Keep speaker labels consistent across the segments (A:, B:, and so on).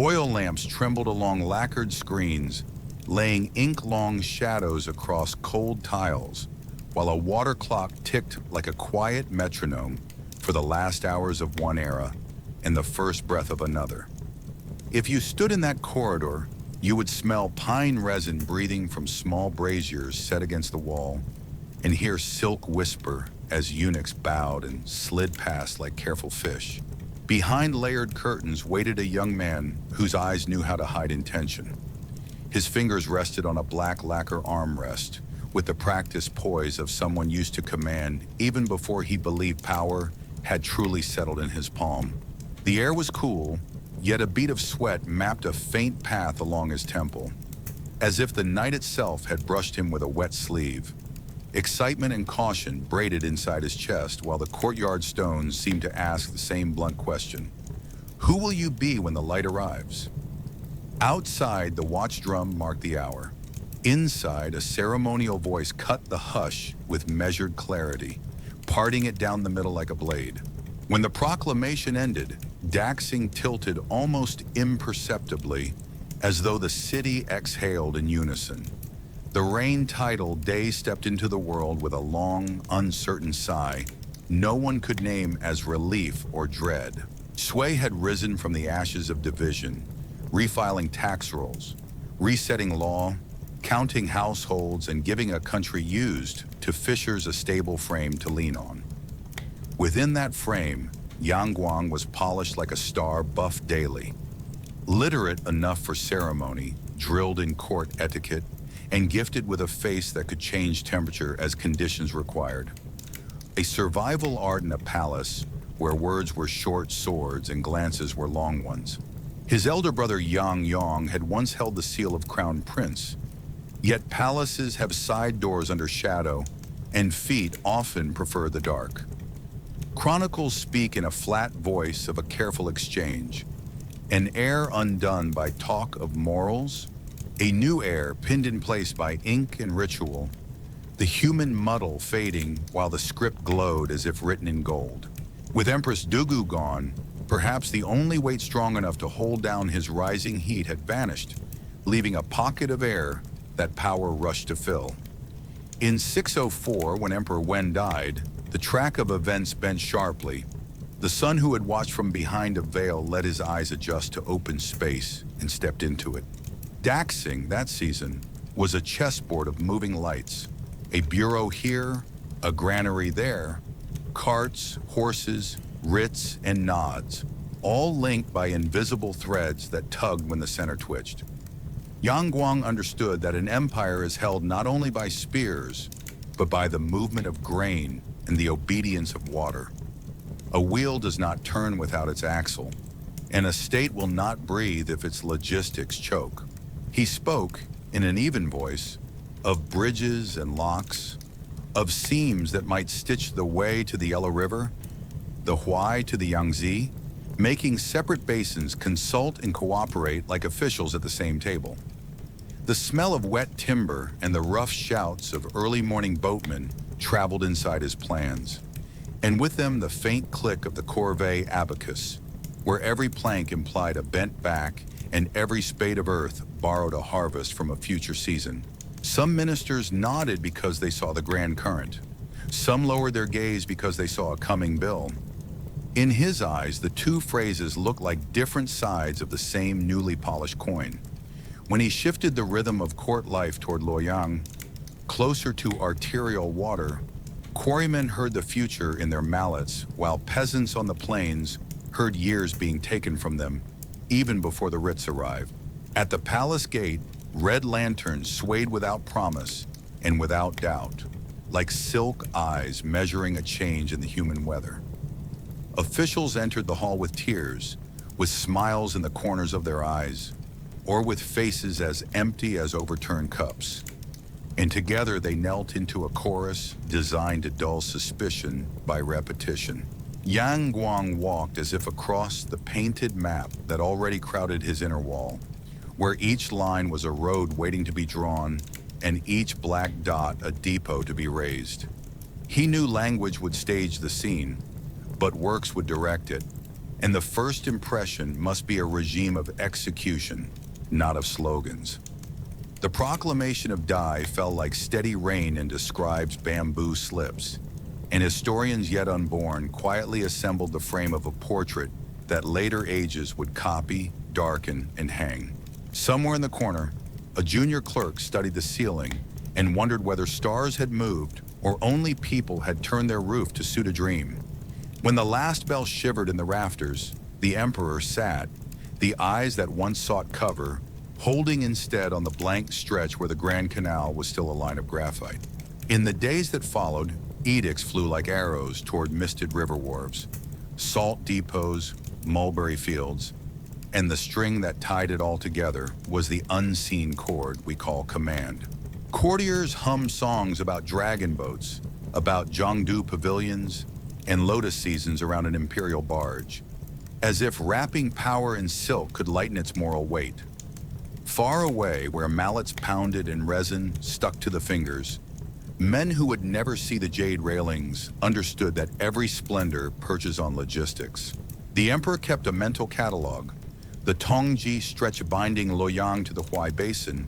A: Oil lamps trembled along lacquered screens, laying ink-long shadows across cold tiles, while a water clock ticked like a quiet metronome for the last hours of one era and the first breath of another. If you stood in that corridor, you would smell pine resin breathing from small braziers set against the wall and hear silk whisper as eunuchs bowed and slid past like careful fish. Behind layered curtains waited a young man whose eyes knew how to hide intention. His fingers rested on a black lacquer armrest with the practiced poise of someone used to command even before he believed power had truly settled in his palm. The air was cool, yet a bead of sweat mapped a faint path along his temple, as if the night itself had brushed him with a wet sleeve. Excitement and caution braided inside his chest while the courtyard stones seemed to ask the same blunt question. Who will you be when the light arrives? Outside, the watch drum marked the hour. Inside, a ceremonial voice cut the hush with measured clarity, parting it down the middle like a blade. When the proclamation ended, Daxing tilted almost imperceptibly, as though the city exhaled in unison. The rain-tidal day stepped into the world with a long, uncertain sigh no one could name as relief or dread. Sway had risen from the ashes of division, refiling tax rolls, resetting law, counting households, and giving a country used to fishers a stable frame to lean on. Within that frame, Yang Guang was polished like a star buffed daily, literate enough for ceremony, drilled in court etiquette, and gifted with a face that could change temperature as conditions required. A survival art in a palace where words were short swords and glances were long ones. His elder brother Yang Yong had once held the seal of crown prince, yet palaces have side doors under shadow, and feet often prefer the dark. Chronicles speak in a flat voice of a careful exchange, an air undone by talk of morals, a new air pinned in place by ink and ritual, the human muddle fading while the script glowed as if written in gold. With Empress Dugu gone, perhaps the only weight strong enough to hold down his rising heat had vanished, leaving a pocket of air that power rushed to fill. In 604, when Emperor Wen died, the track of events bent sharply. The son who had watched from behind a veil let his eyes adjust to open space and stepped into it. Daxing, that season, was a chessboard of moving lights. A bureau here, a granary there, carts, horses, writs, and nods, all linked by invisible threads that tugged when the center twitched. Yang Guang understood that an empire is held not only by spears, but by the movement of grain and the obedience of water. A wheel does not turn without its axle, and a state will not breathe if its logistics choke. He spoke, in an even voice, of bridges and locks, of seams that might stitch the Wei to the Yellow River, the Huai to the Yangtze, making separate basins consult and cooperate like officials at the same table. The smell of wet timber and the rough shouts of early morning boatmen traveled inside his plans, and with them the faint click of the corvée abacus, where every plank implied a bent back and every spade of earth borrowed a harvest from a future season. Some ministers nodded because they saw the grand current. Some lowered their gaze because they saw a coming bill. In his eyes, the two phrases looked like different sides of the same newly polished coin. When he shifted the rhythm of court life toward Luoyang, closer to arterial water, quarrymen heard the future in their mallets, while peasants on the plains heard years being taken from them, even before the writs arrived. At the palace gate, red lanterns swayed without promise and without doubt, like silk eyes measuring a change in the human weather. Officials entered the hall with tears, with smiles in the corners of their eyes, or with faces as empty as overturned cups. And together they knelt into a chorus designed to dull suspicion by repetition. Yang Guang walked as if across the painted map that already crowded his inner wall, where each line was a road waiting to be drawn and each black dot a depot to be raised. He knew language would stage the scene, but works would direct it, and the first impression must be a regime of execution, not of slogans. The proclamation of Dai fell like steady rain into scribes' bamboo slips, and historians yet unborn quietly assembled the frame of a portrait that later ages would copy, darken, and hang. Somewhere in the corner, a junior clerk studied the ceiling and wondered whether stars had moved or only people had turned their roof to suit a dream. When the last bell shivered in the rafters, the emperor sat, the eyes that once sought cover, holding instead on the blank stretch where the Grand Canal was still a line of graphite. In the days that followed, edicts flew like arrows toward misted river wharves, salt depots, mulberry fields, and the string that tied it all together was the unseen cord we call command. Courtiers hummed songs about dragon boats, about Jiangdu pavilions, and lotus seasons around an imperial barge, as if wrapping power in silk could lighten its moral weight. Far away, where mallets pounded and resin stuck to the fingers, men who would never see the jade railings understood that every splendor perches on logistics. The emperor kept a mental catalog: the Tongji stretch binding Luoyang to the Huai Basin,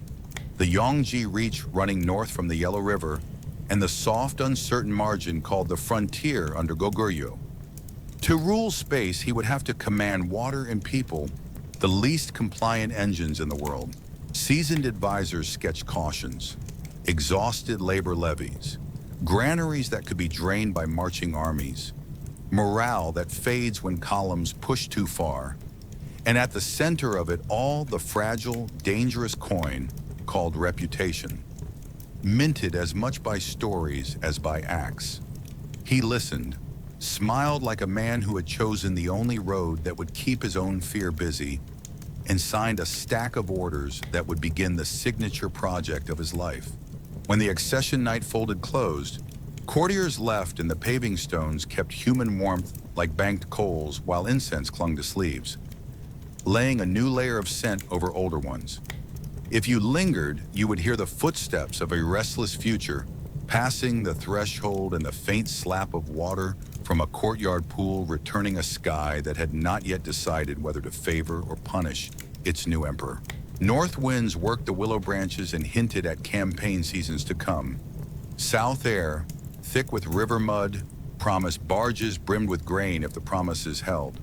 A: the Yangtze Reach running north from the Yellow River, and the soft, uncertain margin called the frontier under Goguryeo. To rule space, he would have to command water and people, the least compliant engines in the world. Seasoned advisors sketched cautions, exhausted labor levies, granaries that could be drained by marching armies, morale that fades when columns push too far, and at the center of it all, the fragile, dangerous coin called reputation, minted as much by stories as by acts. He listened, smiled like a man who had chosen the only road that would keep his own fear busy, and signed a stack of orders that would begin the signature project of his life. When the accession night folded closed, courtiers left and the paving stones kept human warmth like banked coals while incense clung to sleeves, laying a new layer of scent over older ones. If you lingered, you would hear the footsteps of a restless future passing the threshold and the faint slap of water from a courtyard pool returning a sky that had not yet decided whether to favor or punish its new emperor. North winds worked the willow branches and hinted at campaign seasons to come. South air, thick with river mud, promised barges brimmed with grain if the promises held.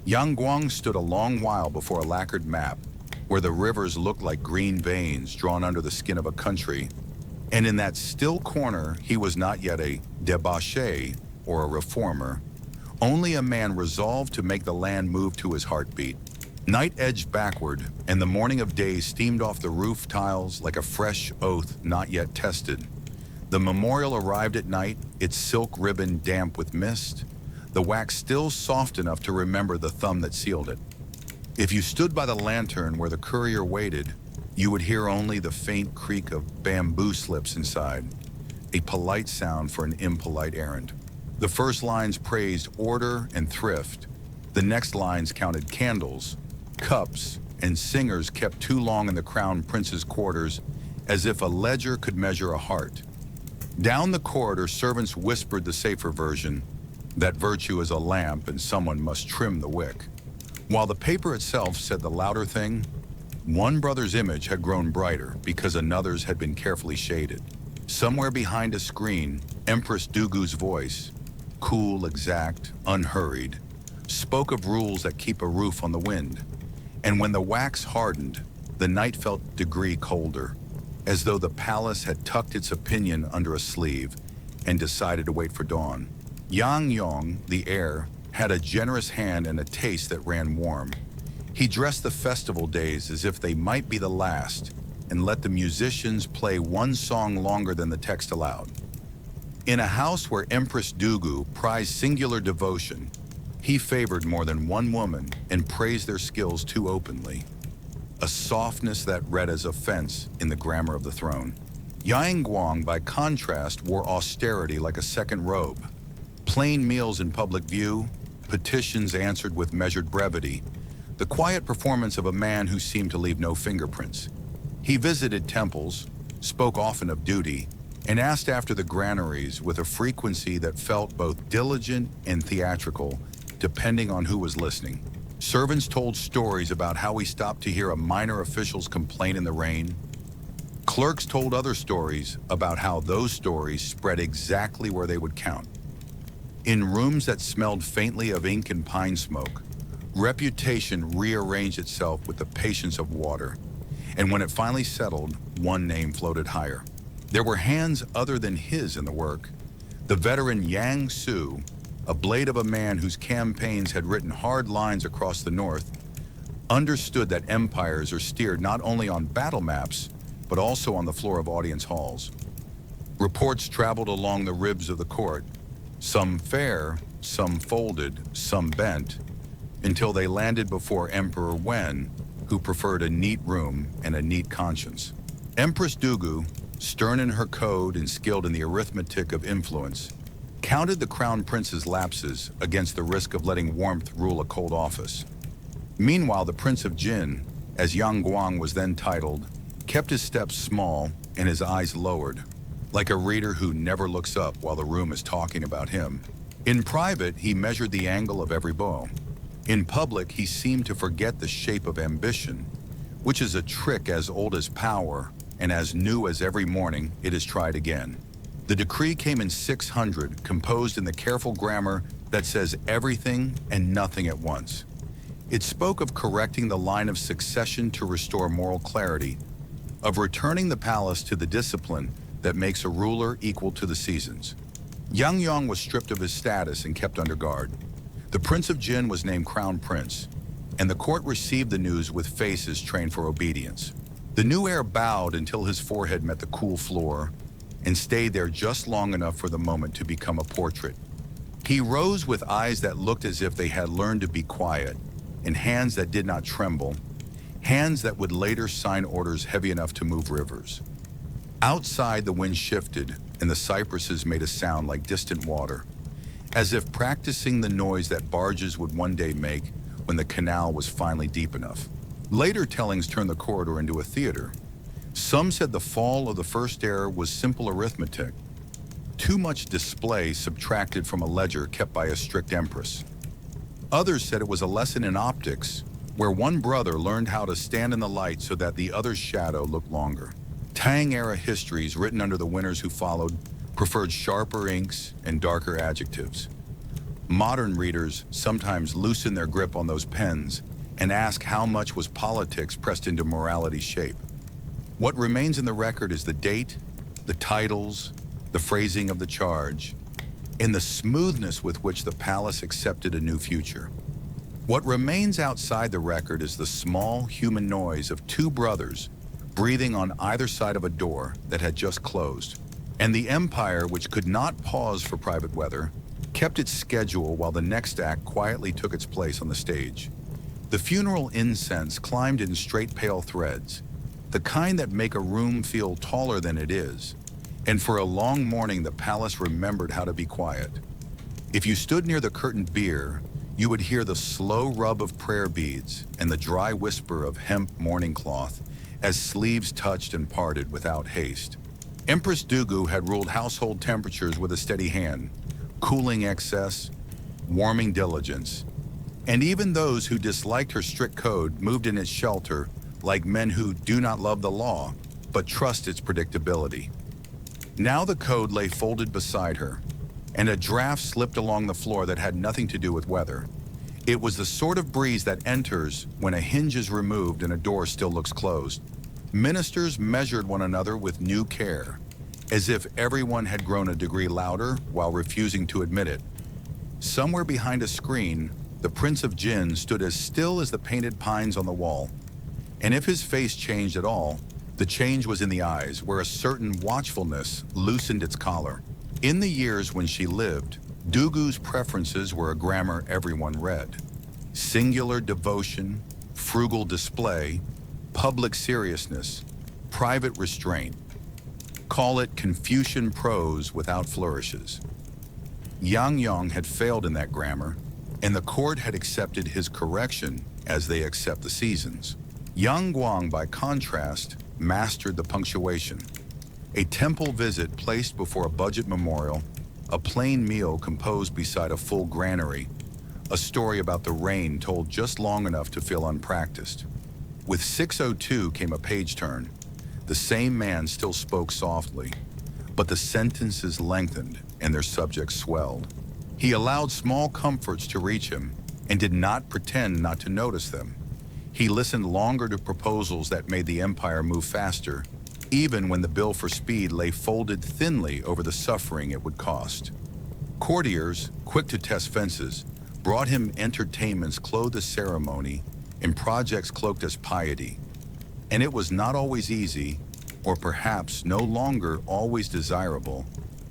A: Yangguang stood a long while before a lacquered map where the rivers looked like green veins drawn under the skin of a country, and in that still corner he was not yet a debauchee or a reformer, only a man resolved to make the land move to his heartbeat. Night edged backward, and the morning of day steamed off the roof tiles like a fresh oath not yet tested. The memorial arrived at night, its silk ribbon damp with mist, the wax still soft enough to remember the thumb that sealed it. If you stood by the lantern where the courier waited, you would hear only the faint creak of bamboo slips inside, a polite sound for an impolite errand. The first lines praised order and thrift. The next lines counted candles, cups, and singers kept too long in the crown prince's quarters, as if a ledger could measure a heart. Down the corridor, servants whispered the safer version, that virtue is a lamp and someone must trim the wick. While the paper itself said the louder thing, one brother's image had grown brighter because another's had been carefully shaded. Somewhere behind a screen, Empress Dugu's voice, cool, exact, unhurried, spoke of rules that keep a roof on the wind. And when the wax hardened, the night felt a degree colder, as though the palace had tucked its opinion under a sleeve and decided to wait for dawn. Yang Yong, the heir, had a generous hand and a taste that ran warm. He dressed the festival days as if they might be the last and let the musicians play one song longer than the text allowed. In a house where Empress Dugu prized singular devotion, he favored more than one woman and praised their skills too openly, a softness that read as offense in the grammar of the throne. Yang Guang, by contrast, wore austerity like a second robe. Plain meals in public view, petitions answered with measured brevity, the quiet performance of a man who seemed to leave no fingerprints. He visited temples, spoke often of duty, and asked after the granaries with a frequency that felt both diligent and theatrical, depending on who was listening. Servants told stories about how he stopped to hear a minor official's complaint in the rain. Clerks told other stories about how those stories spread exactly where they would count. In rooms that smelled faintly of ink and pine smoke, reputation rearranged itself with the patience of water. And when it finally settled, one name floated higher. There were hands other than his in the work. The veteran Yang Su, a blade of a man whose campaigns had written hard lines across the north, understood that empires are steered not only on battle maps, but also on the floor of audience halls. Reports traveled along the ribs of the court, some fair, some folded, some bent, until they landed before Emperor Wen, who preferred a neat room and a neat conscience. Empress Dugu, stern in her code and skilled in the arithmetic of influence, counted the crown prince's lapses against the risk of letting warmth rule a cold office. Meanwhile, the Prince of Jin, as Yang Guang was then titled, kept his steps small and his eyes lowered, like a reader who never looks up while the room is talking about him. In private, he measured the angle of every bow. In public, he seemed to forget the shape of ambition, which is a trick as old as power and as new as every morning it is tried again. The decree came in 600, composed in the careful grammar that says everything and nothing at once. It spoke of correcting the line of succession to restore moral clarity, of returning the palace to the discipline that makes a ruler equal to the seasons. Yang Yang was stripped of his status and kept under guard. The Prince of Jin was named Crown Prince, and the court received the news with faces trained for obedience. The new heir bowed until his forehead met the cool floor and stayed there just long enough for the moment to become a portrait. He rose with eyes that looked as if they had learned to be quiet, and hands that did not tremble, hands that would later sign orders heavy enough to move rivers. Outside, the wind shifted, and the cypresses made a sound like distant water, as if practicing the noise that barges would one day make when the canal was finally deep enough. Later tellings turned the corridor into a theater. Some said the fall of the first heir was simple arithmetic, too much display subtracted from a ledger kept by a strict empress. Others said it was a lesson in optics, where one brother learned how to stand in the light so that the other's shadow looked longer. Tang-era histories written under the winners who followed preferred sharper inks and darker adjectives. Modern readers sometimes loosen their grip on those pens and ask how much was politics pressed into morality's shape. What remains in the record is the date, the titles, the phrasing of the charge, and the smoothness with which the palace accepted a new future. What remains outside the record is the small human noise of two brothers breathing on either side of a door that had just closed. And the empire, which could not pause for private weather, kept its schedule while the next act quietly took its place on the stage. The funeral incense climbed in straight pale threads, the kind that make a room feel taller than it is. And for a long morning, the palace remembered how to be quiet. If you stood near the curtained bier, you would hear the slow rub of prayer beads and the dry whisper of hemp mourning cloth as sleeves touched and parted without haste. Empress Dugu had ruled household temperatures with a steady hand, cooling excess, warming diligence. And even those who disliked her strict code moved in its shelter like men who do not love the law, but trust its predictability. Now the code lay folded beside her, and a draft slipped along the floor that had nothing to do with weather. It was the sort of breeze that enters when a hinge is removed and a door still looks closed. Ministers measured one another with new care, as if everyone had grown a degree louder while refusing to admit it. Somewhere behind a screen, the Prince of Jin stood as still as the painted pines on the wall. And if his face changed at all, the change was in the eyes, where a certain watchfulness loosened its collar. In the years when she lived, Dugu's preferences were a grammar everyone read. Singular devotion, frugal display, public seriousness, private restraint. Call it Confucian prose without flourishes. Yang Yang had failed in that grammar, and the court had accepted his correction as they accept the seasons. Yang Guang, by contrast, mastered the punctuation. A temple visit placed before a budget memorial, a plain meal composed beside a full granary, a story about the rain told just long enough to feel unpracticed. With 6:02 came a page turn. The same man still spoke softly, but the sentences lengthened and their subjects swelled. He allowed small comforts to reach him and did not pretend not to notice them. He listened longer to proposals that made the empire move faster, even when the bill for speed lay folded thinly over the suffering it would cost. Courtiers, quick to test fences, brought him entertainments clothed as ceremony and projects cloaked as piety. And it was not always easy, or perhaps no longer always desirable,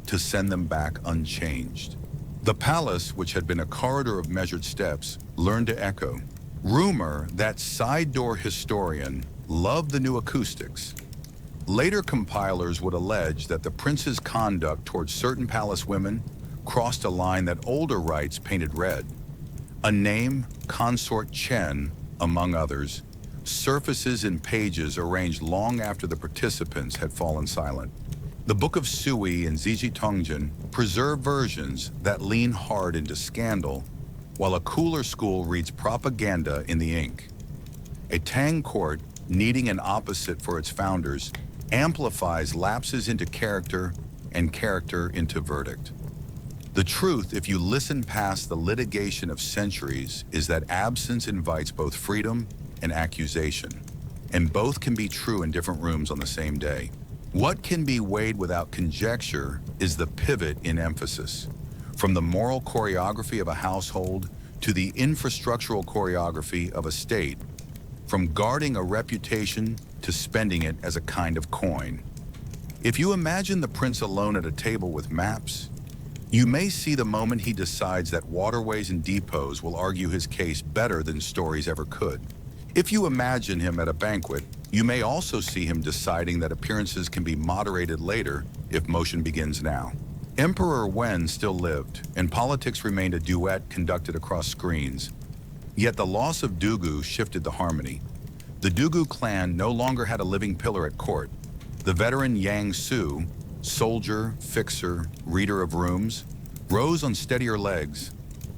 A: to send them back unchanged. The palace, which had been a corridor of measured steps, learned to echo. Rumor, that side door historian, loved the new acoustics. Later compilers would allege that the prince's conduct towards certain palace women crossed a line that older rites painted red. A name, Consort Chen, among others, surfaces in pages arranged long after the participants had fallen silent. The Book of Sui and Ziji Tongjian preserve versions that lean hard into scandal, while a cooler school reads propaganda in the ink. A Tang court, needing an opposite for its founders, amplifies lapses into character and character into verdict. The truth, if you listen past the litigation of centuries, is that absence invites both freedom and accusation, and both can be true in different rooms on the same day. What can be weighed without conjecture is the pivot in emphasis, from the moral choreography of a household to the infrastructural choreography of a state, from guarding a reputation to spending it as a kind of coin. If you imagine the prince alone at a table with maps, you may see the moment he decides that waterways and depots will argue his case better than stories ever could. If you imagine him at a banquet, you may also see him deciding that appearances can be moderated later if motion begins now. Emperor Wen still lived, and politics remained a duet conducted across screens. Yet the loss of Dugu shifted the harmony. The Dugu clan no longer had a living pillar at court. The veteran Yang Su, soldier, fixer, reader of rooms, rose on steadier legs,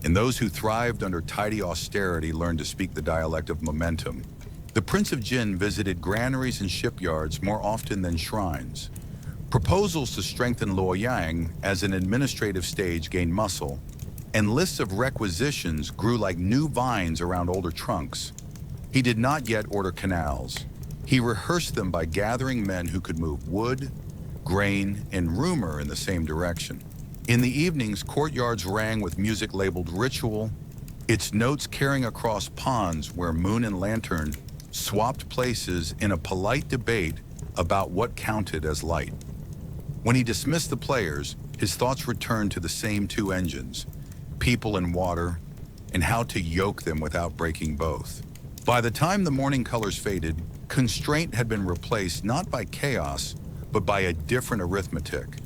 A: and those who thrived under tidy austerity learned to speak the dialect of momentum. The Prince of Jin visited granaries and shipyards more often than shrines. Proposals to strengthen Luoyang as an administrative stage gained muscle, and lists of requisitions grew like new vines around older trunks. He did not yet order canals. He rehearsed them by gathering men who could move wood, grain, and rumor in the same direction. In the evenings, courtyards rang with music labeled ritual, its notes carrying across ponds where moon and lantern swapped places in a polite debate about what counted as light. When he dismissed the players, his thoughts returned to the same two engines, people and water, and how to yoke them without breaking both. By the time the morning colors faded, constraint had been replaced not by chaos, but by a different arithmetic,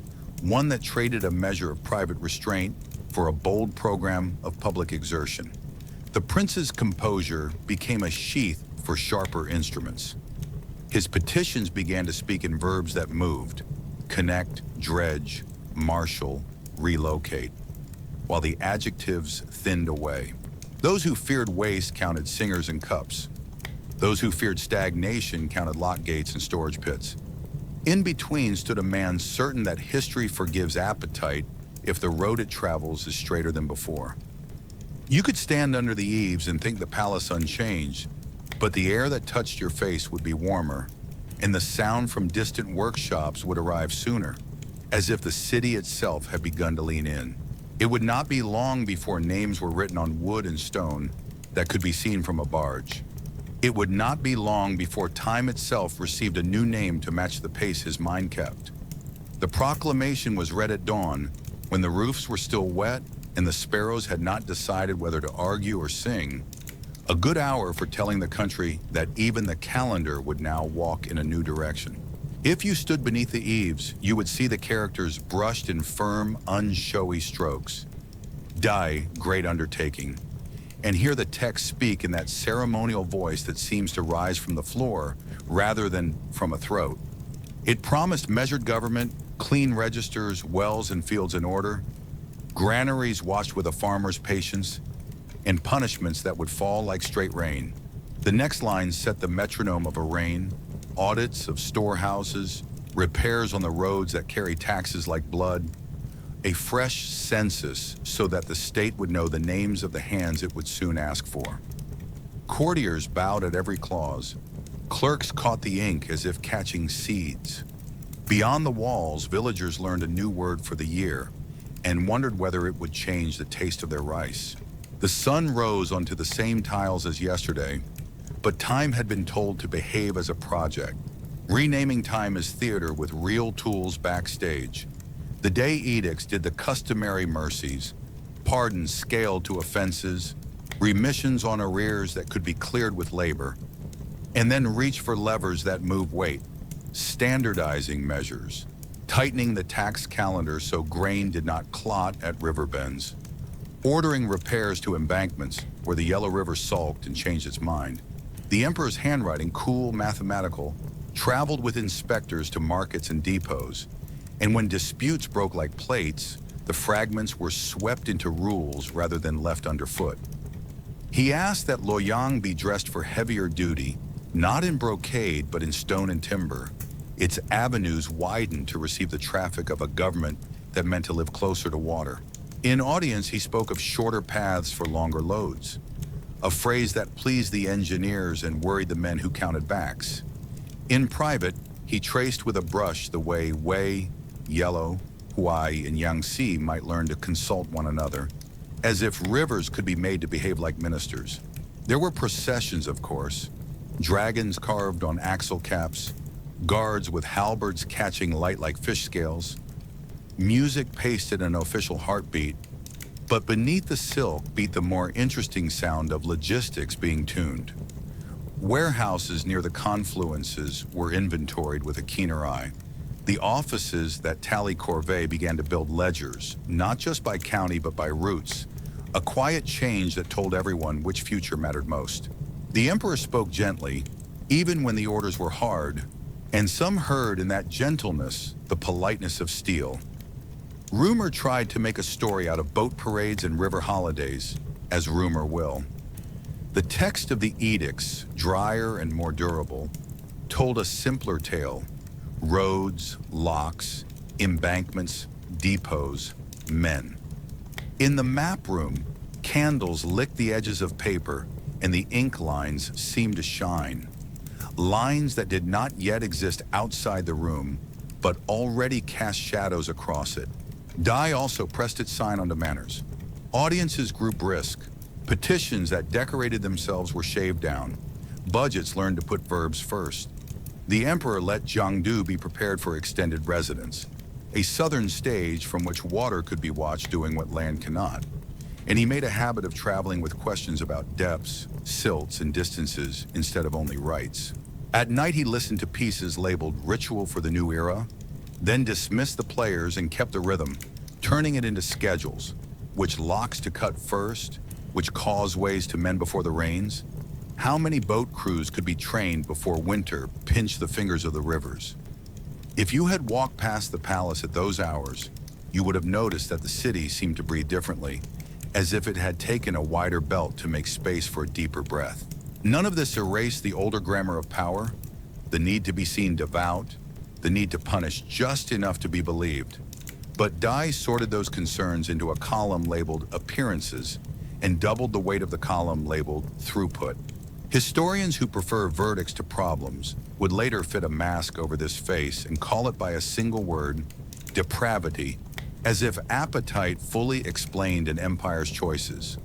A: one that traded a measure of private restraint for a bold program of public exertion. The prince's composure became a sheath for sharper instruments. His petitions began to speak in verbs that moved: connect, dredge, marshal, relocate, while the adjectives thinned away. Those who feared waste counted singers and cups. Those who feared stagnation counted lock gates and storage pits. In between stood a man certain that history forgives appetite if the road it travels is straighter than before. You could stand under the eaves and think the palace unchanged, but the air that touched your face would be warmer, and the sound from distant workshops would arrive sooner, as if the city itself had begun to lean in. It would not be long before names were written on wood and stone that could be seen from a barge. It would not be long before time itself received a new name to match the pace his mind kept. The proclamation was read at dawn, when the roofs were still wet and the sparrows had not decided whether to argue or sing, a good hour for telling the country that even the calendar would now walk in a new direction. If you stood beneath the eaves, you would see the characters brushed in firm, unshowy strokes. Die, great undertaking, and hear the text speak in that ceremonial voice that seems to rise from the floor rather than from a throat. It promised measured government, clean registers, wells and fields in order, granaries watched with a farmer's patience, and punishments that would fall like straight rain. The next line set the metronome of arraign, audits of storehouses, repairs on the roads that carry taxes like blood, a fresh census so that the state would know the names of the hands it would soon ask for. Courtiers bowed at every clause. Clerks caught the ink as if catching seeds. Beyond the walls, villagers learned a new word for the year and wondered whether it would change the taste of their rice. The sun rose onto the same tiles as yesterday, but time had been told to behave as a project, renaming time as theater with real tools backstage. The day edicts did the customary mercies, pardons scaled to offenses, remissions on arrears that could be cleared with labor, and then reach for levers that move weight, standardizing measures, tightening the tax calendar so grain did not clot at river bends, ordering repairs to embankments where the Yellow River sulked and changed its mind. The emperor's handwriting, cool, mathematical, traveled with inspectors to markets and depots, and when disputes broke like plates, the fragments were swept into rules rather than left underfoot. He asked that Loyang be dressed for heavier duty, not in brocade but in stone and timber, its avenues widened to receive the traffic of a government that meant to live closer to water. In audience, he spoke of shorter paths for longer loads, a phrase that pleased the engineers and worried the men who counted backs. In private, he traced with a brush the way Wei, Yellow, Huai, and Yangtze might learn to consult one another, as if rivers could be made to behave like ministers. There were processions, of course, dragons carved on axle caps, guards with halberds catching light like fish scales, music pasted an official heartbeat, but beneath the silk beat the more interesting sound of logistics being tuned. Warehouses near the confluences were inventoried with a keener eye. The offices that tally corvée began to build ledgers, not just by county but by routes, a quiet change that told everyone which future mattered most. The emperor spoke gently, even when the orders were hard, and some heard in that gentleness the politeness of steel. Rumor tried to make a story out of boat parades and river holidays, as rumor will. The text of the edicts, drier and more durable, told a simpler tale: roads, locks, embankments, depots, men. In the map room, candles licked the edges of paper and the ink lines seemed to shine. Lines that did not yet exist outside the room, but already cast shadows across it. Dai also pressed its sign onto manners. Audiences grew brisk. Petitions that decorated themselves were shaved down. Budgets learned to put verbs first. The emperor let Jiangdu be prepared for extended residence, a southern stage from which water could be watched doing what land cannot. And he made a habit of traveling with questions about depths, silts, and distances instead of only rights. At night, he listened to pieces labeled Ritual for the New Era, then dismissed the players and kept the rhythm, turning it into schedules, which locks to cut first, which causeways to mend before the rains. How many boat crews could be trained before winter pinched the fingers of the rivers? If you had walked past the palace at those hours, you would have noticed that the city seemed to breathe differently, as if it had taken a wider belt to make space for a deeper breath. None of this erased the older grammar of power, the need to be seen devout, the need to punish just enough to be believed. But Dai sorted those concerns into a column labeled Appearances and doubled the weight of the column labeled Throughput. Historians who prefer verdicts to problems would later fit a mask over this face and call it by a single word, depravity, as if appetite fully explained an empire's choices.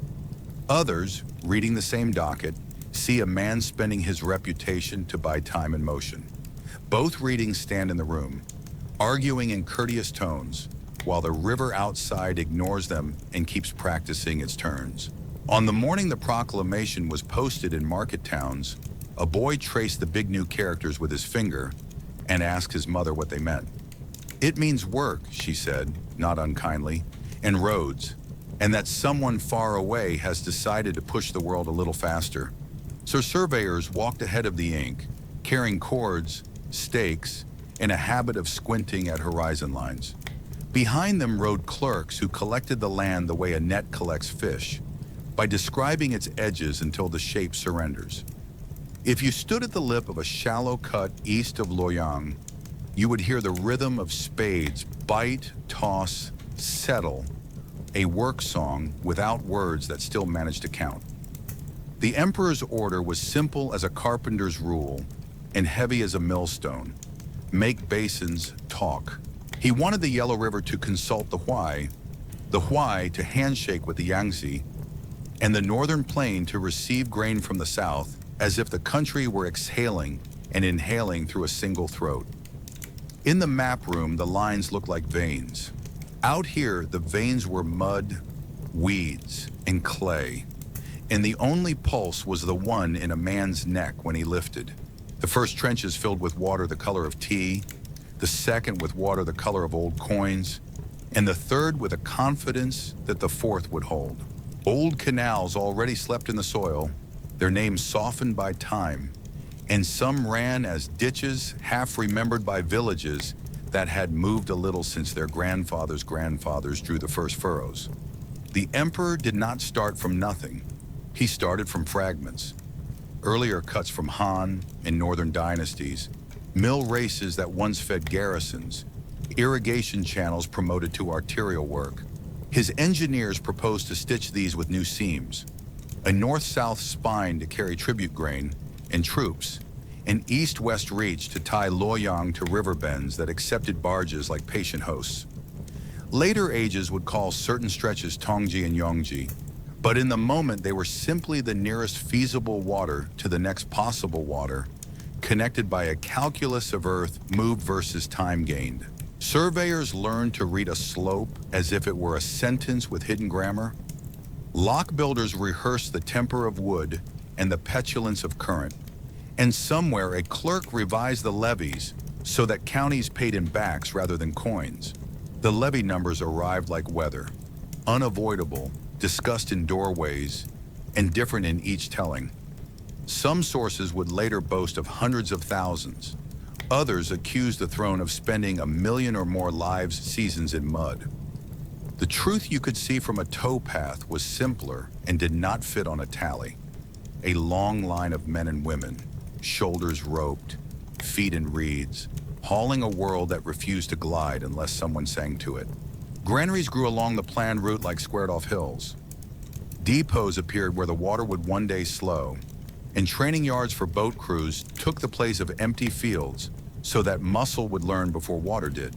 A: Others, reading the same docket, see a man spending his reputation to buy time and motion. Both readings stand in the room, arguing in courteous tones, while the river outside ignores them and keeps practicing its turns. On the morning the proclamation was posted in market towns, a boy traced the big new characters with his finger and asked his mother what they meant. "It means work," she said, not unkindly, "and roads, and that someone far away has decided to push the world a little faster." So surveyors walked ahead of the ink, carrying cords, stakes, and a habit of squinting at horizon lines. Behind them rode clerks who collected the land the way a net collects fish, by describing its edges until the shape surrenders. If you stood at the lip of a shallow cut east of Loyang, you would hear the rhythm of spades bite, toss, settle, a work song without words that still managed to count. The emperor's order was simple as a carpenter's rule and heavy as a millstone. Make basins talk. He wanted the Yellow River to consult the Huai to handshake with the Yangtze, and the northern plain to receive grain from the south as if the country were exhaling and inhaling through a single throat. In the map room, the lines looked like veins. Out here, the veins were mud, weeds, and clay, and the only pulse was the one in a man's neck when he lifted. The first trenches filled with water the color of tea, the second with water the color of old coins, and the third with a confidence that the fourth would hold. Old canals already slept in the soil, their names softened by time, and some ran as ditches half remembered by villages that had moved a little since their grandfathers' grandfathers drew the first furrows. The emperor did not start from nothing. He started from fragments. Earlier cuts from Han and northern dynasties, mill races that once fed garrisons, irrigation channels promoted to arterial work. His engineers proposed to stitch these with new seams, a north-south spine to carry tribute grain and troops, an east-west reach to tie Loyang to river bends that accepted barges like patient hosts. Later ages would call certain stretches Tongji and Yongji, but in the moment they were simply the nearest feasible water to the next possible water, connected by a calculus of earth moved versus time gained. Surveyors learned to read a slope as if it were a sentence with hidden grammar. Lock builders rehearsed the temper of wood and the petulance of current. And somewhere a clerk revised the levies so that counties paid in backs rather than coins. The levy numbers arrived like weather, unavoidable, discussed in doorways, and different in each telling. Some sources would later boast of hundreds of thousands. Others accused the throne of spending 1 million or more lives seasons in mud. The truth you could see from a towpath was simpler and did not fit on a tally. A long line of men and women, shoulders roped, feet in reeds, hauling a world that refused to glide unless someone sang to it. Granaries grew along the planned route like squared-off hills. Depots appeared where the water would one day slow, and training yards for boat crews took the place of empty fields so that muscle would learn before water did.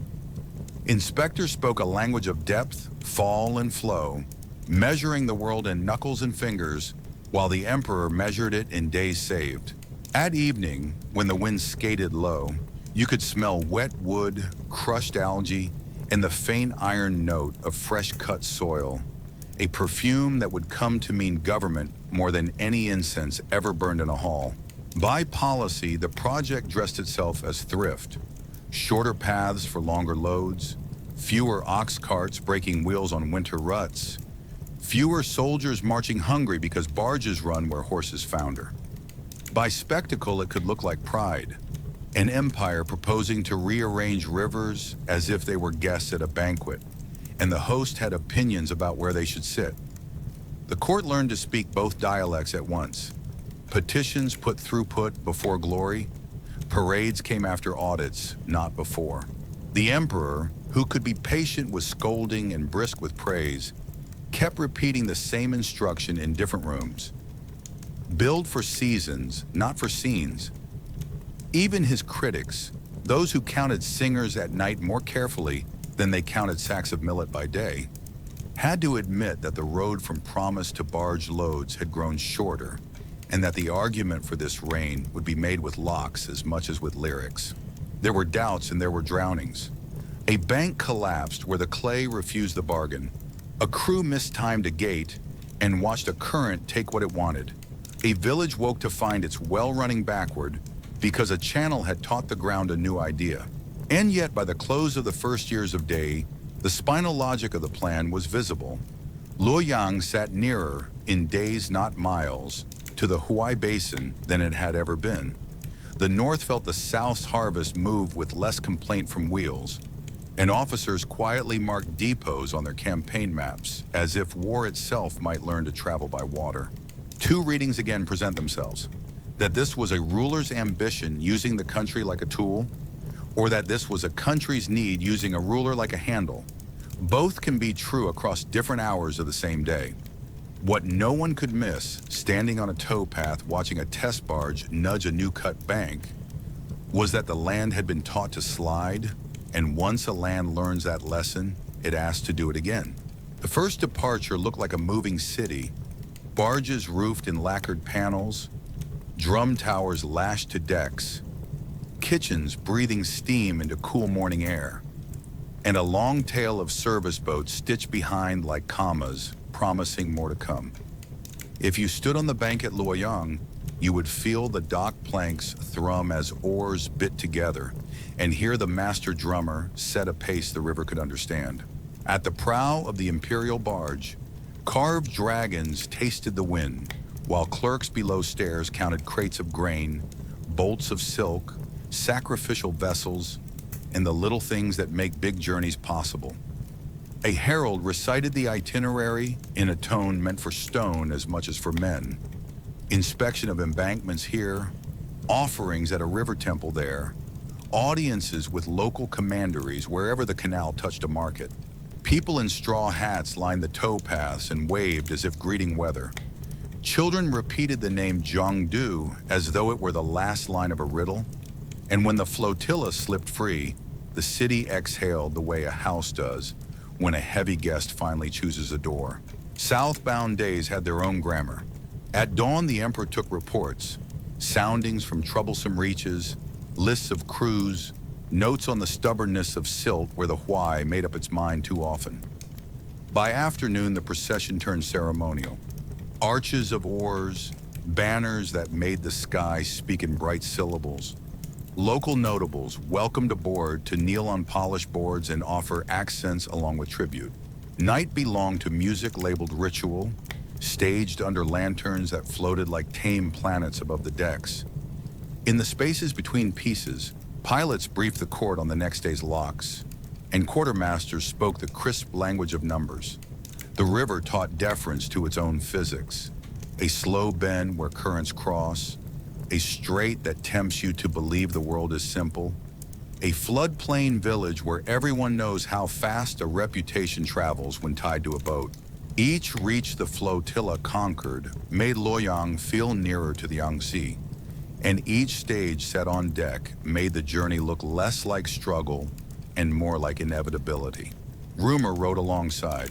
A: Inspectors spoke a language of depth, fall, and flow, measuring the world in knuckles and fingers, while the emperor measured it in days saved. At evening, when the wind skated low, you could smell wet wood, crushed algae, and the faint iron note of fresh-cut soil, a perfume that would come to mean government more than any incense ever burned in a hall. By policy, the project dressed itself as thrift, shorter paths for longer loads, fewer ox carts breaking wheels on winter ruts, fewer soldiers marching hungry because barges run where horses founder. By spectacle, it could look like pride, an empire proposing to rearrange rivers as if they were guests at a banquet, and the host had opinions about where they should sit. The court learned to speak both dialects at once. Petitions put throughput before glory. Parades came after audits, not before. The emperor, who could be patient with scolding and brisk with praise, kept repeating the same instruction in different rooms. Build for seasons, not for scenes. Even his critics, those who counted singers at night more carefully than they counted sacks of millet by day, had to admit that the road from promise to barge loads had grown shorter, and that the argument for this reign would be made with locks as much as with lyrics. There were doubts and there were drownings. A bank collapsed where the clay refused the bargain. A crew mistimed a gate and watched a current take what it wanted. A village woke to find its well running backward because a channel had taught the ground a new idea. And yet, by the close of the first years of day, the spinal logic of the plan was visible. Luoyang sat nearer, in days not miles, to the Huai Basin than it had ever been. The north felt the south's harvest move with less complaint from wheels. and officers quietly marked depots on their campaign maps, as if war itself might learn to travel by water. Two readings again present themselves: that this was a ruler's ambition using the country like a tool, or that this was a country's need using a ruler like a handle. Both can be true across different hours of the same day. What no one could miss, standing on a towpath watching a test barge nudge a new-cut bank, was that the land had been taught to slide, and once a land learns that lesson, it asks to do it again. The first departure looked like a moving city, barges roofed in lacquered panels, drum towers lashed to decks, kitchens breathing steam into cool morning air, and a long tail of service boats stitched behind like commas, promising more to come. If you stood on the bank at Luoyang, you would feel the dock planks thrum as oars bit together and hear the master drummer set a pace the river could understand. At the prow of the imperial barge, carved dragons tasted the wind, while clerks below stairs counted crates of grain, bolts of silk, sacrificial vessels, and the little things that make big journeys possible. A herald recited the itinerary in a tone meant for stone as much as for men. Inspection of embankments here, offerings at a river temple there, audiences with local commanderies wherever the canal touched a market. People in straw hats lined the towpaths and waved as if greeting weather. Children repeated the name Zhongdu as though it were the last line of a riddle, and when the flotilla slipped free, the city exhaled the way a house does when a heavy guest finally chooses a door. Southbound days had their own grammar. At dawn, the emperor took reports, soundings from troublesome reaches, lists of crews, notes on the stubbornness of silt where the Huai made up its mind too often. By afternoon, the procession turned ceremonial. Arches of oars, banners that made the sky speak in bright syllables. Local notables welcomed aboard to kneel on polished boards and offer accents along with tribute. Night belonged to music labeled ritual, staged under lanterns that floated like tame planets above the decks. In the spaces between pieces, pilots briefed the court on the next day's locks, and quartermasters spoke the crisp language of numbers. The river taught deference to its own physics, a slow bend where currents cross, a strait that tempts you to believe the world is simple, a floodplain village where everyone knows how fast a reputation travels when tied to a boat. Each reach the flotilla conquered made Luoyang feel nearer to the Yangtze, and each stage set on deck made the journey look less like struggle and more like inevitability. Rumor rode alongside.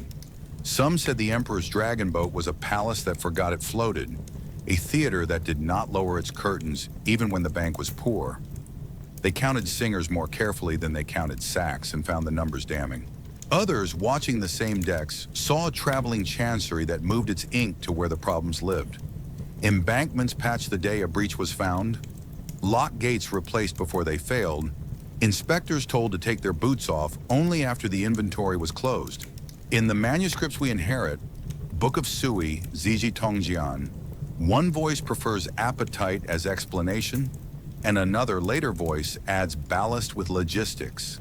A: Some said the emperor's dragon boat was a palace that forgot it floated, a theater that did not lower its curtains even when the bank was poor. They counted singers more carefully than they counted sacks and found the numbers damning. Others, watching the same decks, saw a traveling chancery that moved its ink to where the problems lived. Embankments patched the day a breach was found, lock gates replaced before they failed, inspectors told to take their boots off only after the inventory was closed. In the manuscripts we inherit, Book of Sui, Ziji Tongjian, one voice prefers appetite as explanation, and another later voice adds ballast with logistics.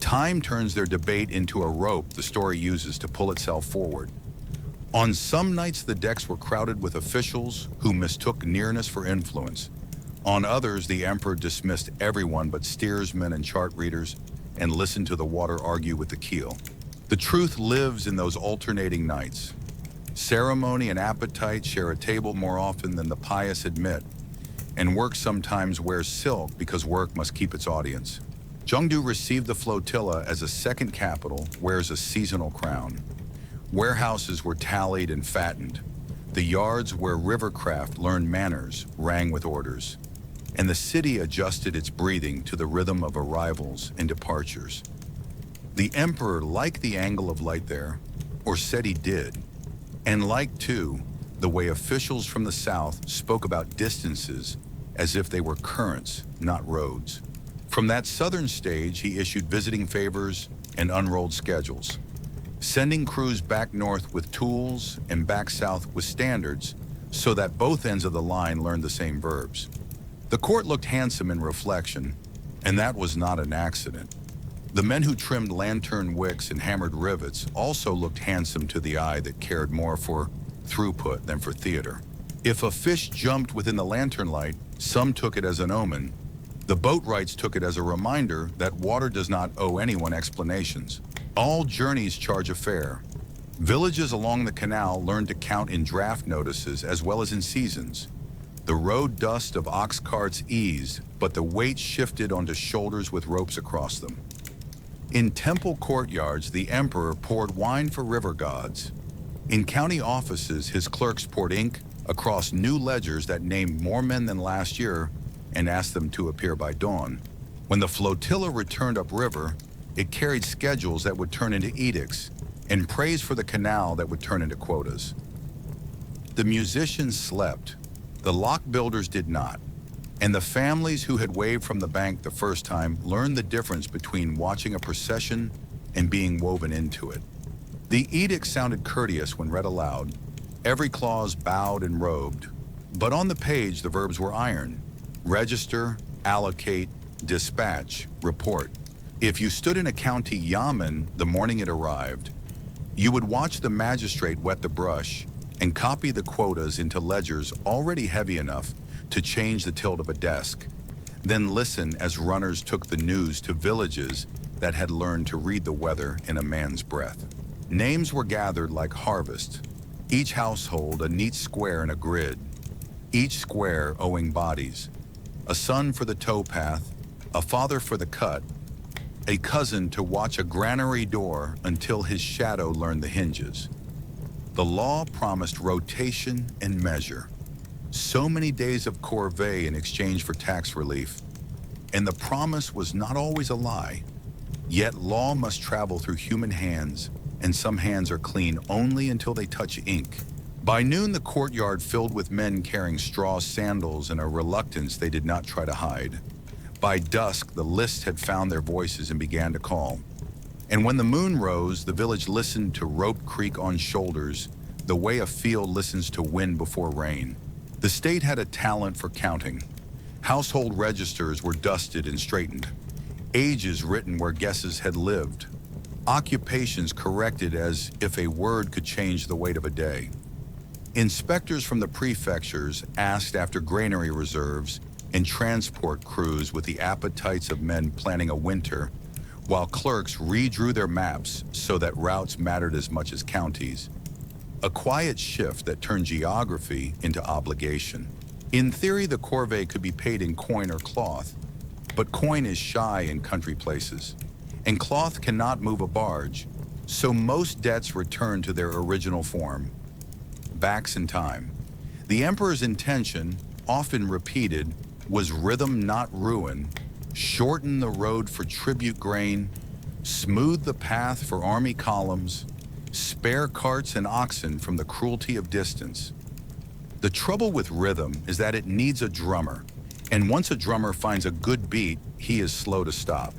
A: Time turns their debate into a rope the story uses to pull itself forward. On some nights, the decks were crowded with officials who mistook nearness for influence. On others, the emperor dismissed everyone but steersmen and chart readers and listened to the water argue with the keel. The truth lives in those alternating nights. Ceremony and appetite share a table more often than the pious admit, and work sometimes wears silk because work must keep its audience. Zhongdu received the flotilla as a second capital wears a seasonal crown. Warehouses were tallied and fattened. The yards where rivercraft learned manners rang with orders, and the city adjusted its breathing to the rhythm of arrivals and departures. The emperor liked the angle of light there, or said he did, and liked, too, the way officials from the south spoke about distances as if they were currents, not roads. From that southern stage, he issued visiting favors and unrolled schedules, sending crews back north with tools and back south with standards so that both ends of the line learned the same verbs. The court looked handsome in reflection, and that was not an accident. The men who trimmed lantern wicks and hammered rivets also looked handsome to the eye that cared more for throughput than for theater. If a fish jumped within the lantern light, some took it as an omen. The boatwrights took it as a reminder that water does not owe anyone explanations. All journeys charge a fare. Villages along the canal learned to count in draft notices as well as in seasons. The road dust of ox carts eased, but the weight shifted onto shoulders with ropes across them. In temple courtyards, the emperor poured wine for river gods. In county offices, his clerks poured ink across new ledgers that named more men than last year and asked them to appear by dawn. When the flotilla returned upriver, it carried schedules that would turn into edicts and praise for the canal that would turn into quotas. The musicians slept, the lock builders did not, and the families who had waved from the bank the first time learned the difference between watching a procession and being woven into it. The edict sounded courteous when read aloud. Every clause bowed and robed, but on the page the verbs were iron: register, allocate, dispatch, report. If you stood in a county yamen the morning it arrived, you would watch the magistrate wet the brush and copy the quotas into ledgers already heavy enough to change the tilt of a desk, then listen as runners took the news to villages that had learned to read the weather in a man's breath. Names were gathered like harvest, each household a neat square in a grid, each square owing bodies, a son for the towpath, a father for the cut, a cousin to watch a granary door until his shadow learned the hinges. The law promised rotation and measure. So many days of corvée in exchange for tax relief. And the promise was not always a lie. Yet law must travel through human hands, and some hands are clean only until they touch ink. By noon, the courtyard filled with men carrying straw sandals and a reluctance they did not try to hide. By dusk, the list had found their voices and began to call. And when the moon rose, the village listened to rope creak on shoulders, the way a field listens to wind before rain. The state had a talent for counting. Household registers were dusted and straightened, ages written where guesses had lived, occupations corrected as if a word could change the weight of a day. Inspectors from the prefectures asked after granary reserves and transport crews with the appetites of men planning a winter, while clerks redrew their maps so that routes mattered as much as counties. A quiet shift that turned geography into obligation. In theory, the corvée could be paid in coin or cloth, but coin is shy in country places, and cloth cannot move a barge, so most debts return to their original form. Backs in time. The emperor's intention, often repeated, was rhythm not ruin, shorten the road for tribute grain, smooth the path for army columns, spare carts and oxen from the cruelty of distance. The trouble with rhythm is that it needs a drummer, and once a drummer finds a good beat, he is slow to stop.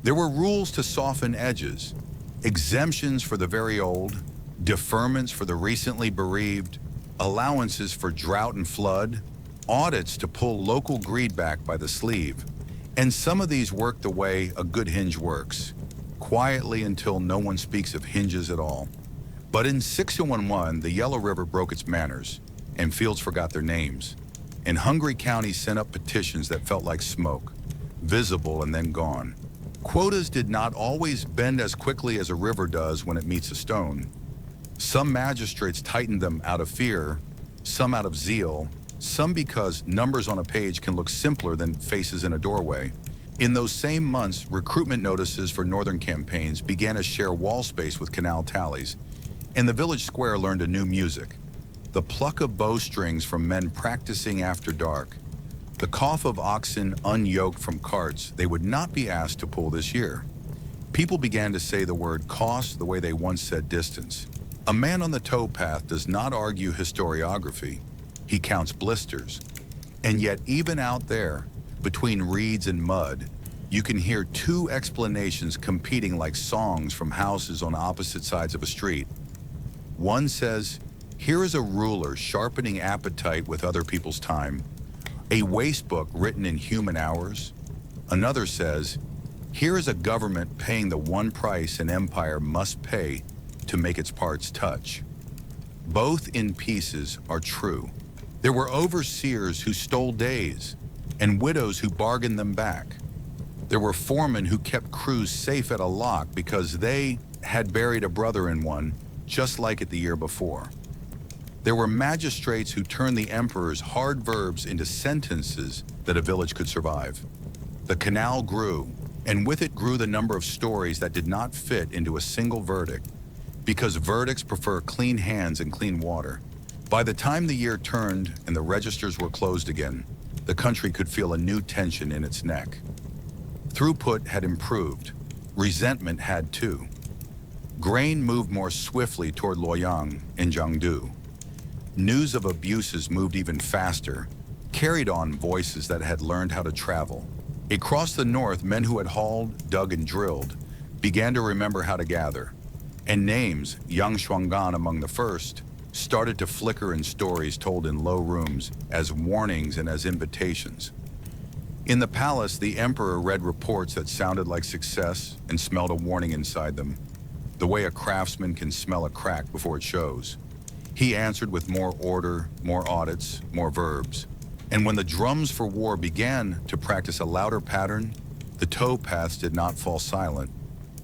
A: There were rules to soften edges, exemptions for the very old, deferments for the recently bereaved, allowances for drought and flood, audits to pull local greed back by the sleeve. And some of these work the way a good hinge works, quietly until no one speaks of hinges at all. But in 611, the Yellow River broke its manners, and fields forgot their names. And hungry counties sent up petitions that felt like smoke, visible and then gone. Quotas did not always bend as quickly as a river does when it meets a stone. Some magistrates tightened them out of fear, some out of zeal, some because numbers on a page can look simpler than faces in a doorway. In those same months, recruitment notices for northern campaigns began to share wall space with canal tallies, and the village square learned a new music. The pluck of bowstrings from men practicing after dark, the cough of oxen unyoked from carts they would not be asked to pull this year. People began to say the word cost the way they once said distance. A man on the towpath does not argue historiography. He counts blisters. And yet even out there, between reeds and mud, you can hear two explanations competing like songs from houses on opposite sides of a street. One says, here is a ruler sharpening appetite with other people's time, a waste book written in human hours. Another says, Here is a government paying the one price an empire must pay to make its parts touch. Both in pieces are true. There were overseers who stole days, and widows who bargained them back. There were foremen who kept crews safe at a lock because they had buried a brother in one, just like it the year before. There were magistrates who turned the emperor's hard verbs into sentences that a village could survive. The canal grew, and with it grew the number of stories that did not fit into a single verdict, because verdicts prefer clean hands and clean water. By the time the year turned and the registers were closed again, the country could feel a new tension in its neck. Throughput had improved. Resentment had too. Grain moved more swiftly toward Luoyang and Jiangdu. News of abuses moved even faster, carried on voices that had learned how to travel. Across the north, men who had hauled, dug, and drilled began to remember how to gather, and names, Yang Shuanggan among the first, started to flicker in stories told in low rooms as warnings and as invitations. In the palace, the emperor read reports that sounded like success and smelled a warning inside them, the way a craftsman can smell a crack before it shows. He answered with more order, more audits, more verbs. And when the drums for war began to practice a louder pattern, the towpaths did not fall silent.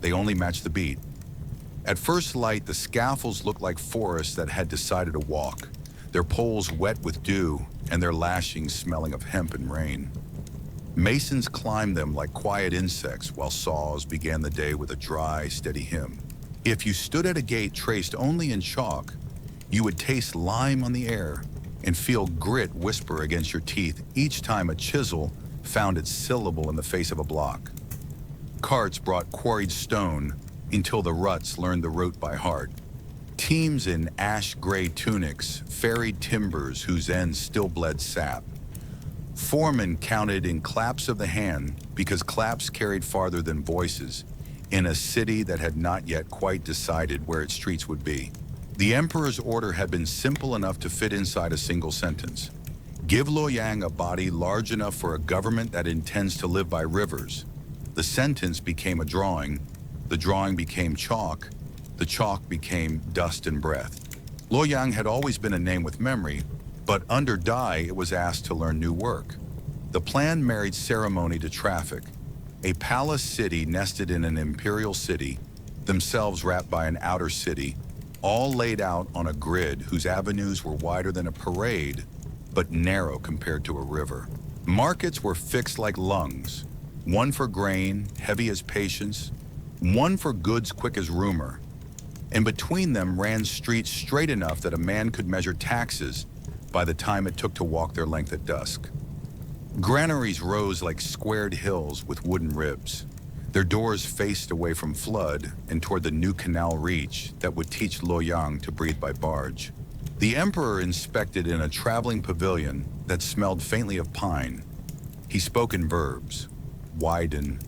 A: They only matched the beat. At first light, the scaffolds looked like forests that had decided to walk, their poles wet with dew and their lashings smelling of hemp and rain. Masons climbed them like quiet insects while saws began the day with a dry, steady hymn. If you stood at a gate traced only in chalk, you would taste lime on the air and feel grit whisper against your teeth each time a chisel found its syllable in the face of a block. Carts brought quarried stone until the ruts learned the route by heart. Teams in ash-gray tunics ferried timbers whose ends still bled sap. Foremen counted in claps of the hand because claps carried farther than voices in a city that had not yet quite decided where its streets would be. The emperor's order had been simple enough to fit inside a single sentence. Give Luoyang a body large enough for a government that intends to live by rivers. The sentence became a drawing. The drawing became chalk. The chalk became dust and breath. Luoyang had always been a name with memory, but under Dai it was asked to learn new work. The plan married ceremony to traffic. A palace city nested in an imperial city, themselves wrapped by an outer city, all laid out on a grid whose avenues were wider than a parade, but narrow compared to a river. Markets were fixed like lungs, one for grain, heavy as patience, one for goods quick as rumor, and between them ran streets straight enough that a man could measure taxes by the time it took to walk their length at dusk. Granaries rose like squared hills with wooden ribs. Their doors faced away from flood and toward the new canal reach that would teach Luoyang to breathe by barge. The emperor inspected in a traveling pavilion that smelled faintly of pine. He spoke in verbs: widen,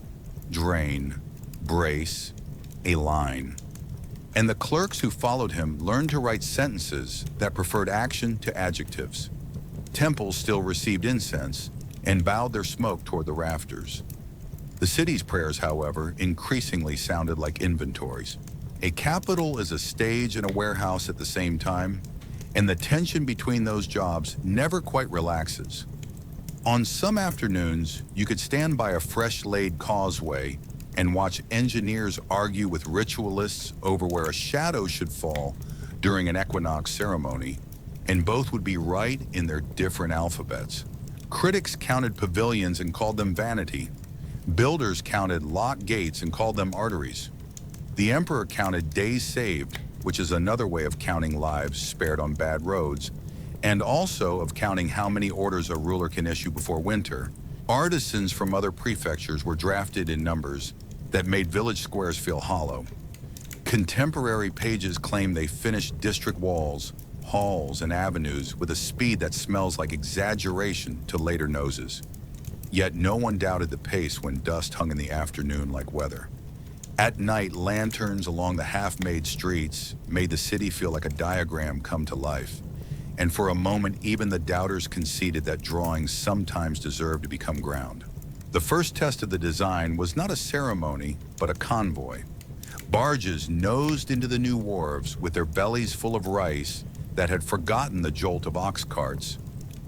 A: drain, brace, a line. And the clerks who followed him learned to write sentences that preferred action to adjectives. Temples still received incense and bowed their smoke toward the rafters. The city's prayers, however, increasingly sounded like inventories. A capital is a stage and a warehouse at the same time, and the tension between those jobs never quite relaxes. On some afternoons, you could stand by a fresh-laid causeway and watch engineers argue with ritualists over where a shadow should fall during an equinox ceremony, and both would be right in their different alphabets. Critics counted pavilions and called them vanity. Builders counted locked gates and called them arteries. The emperor counted days saved, which is another way of counting lives spared on bad roads, and also of counting how many orders a ruler can issue before winter. Artisans from other prefectures were drafted in numbers that made village squares feel hollow. Contemporary pages claim they finished district walls, halls, and avenues with a speed that smells like exaggeration to later noses. Yet no one doubted the pace when dust hung in the afternoon like weather. At night, lanterns along the half-made streets made the city feel like a diagram come to life. And for a moment, even the doubters conceded that drawings sometimes deserve to become ground. The first test of the design was not a ceremony, but a convoy. Barges nosed into the new wharves with their bellies full of rice that had forgotten the jolt of ox carts.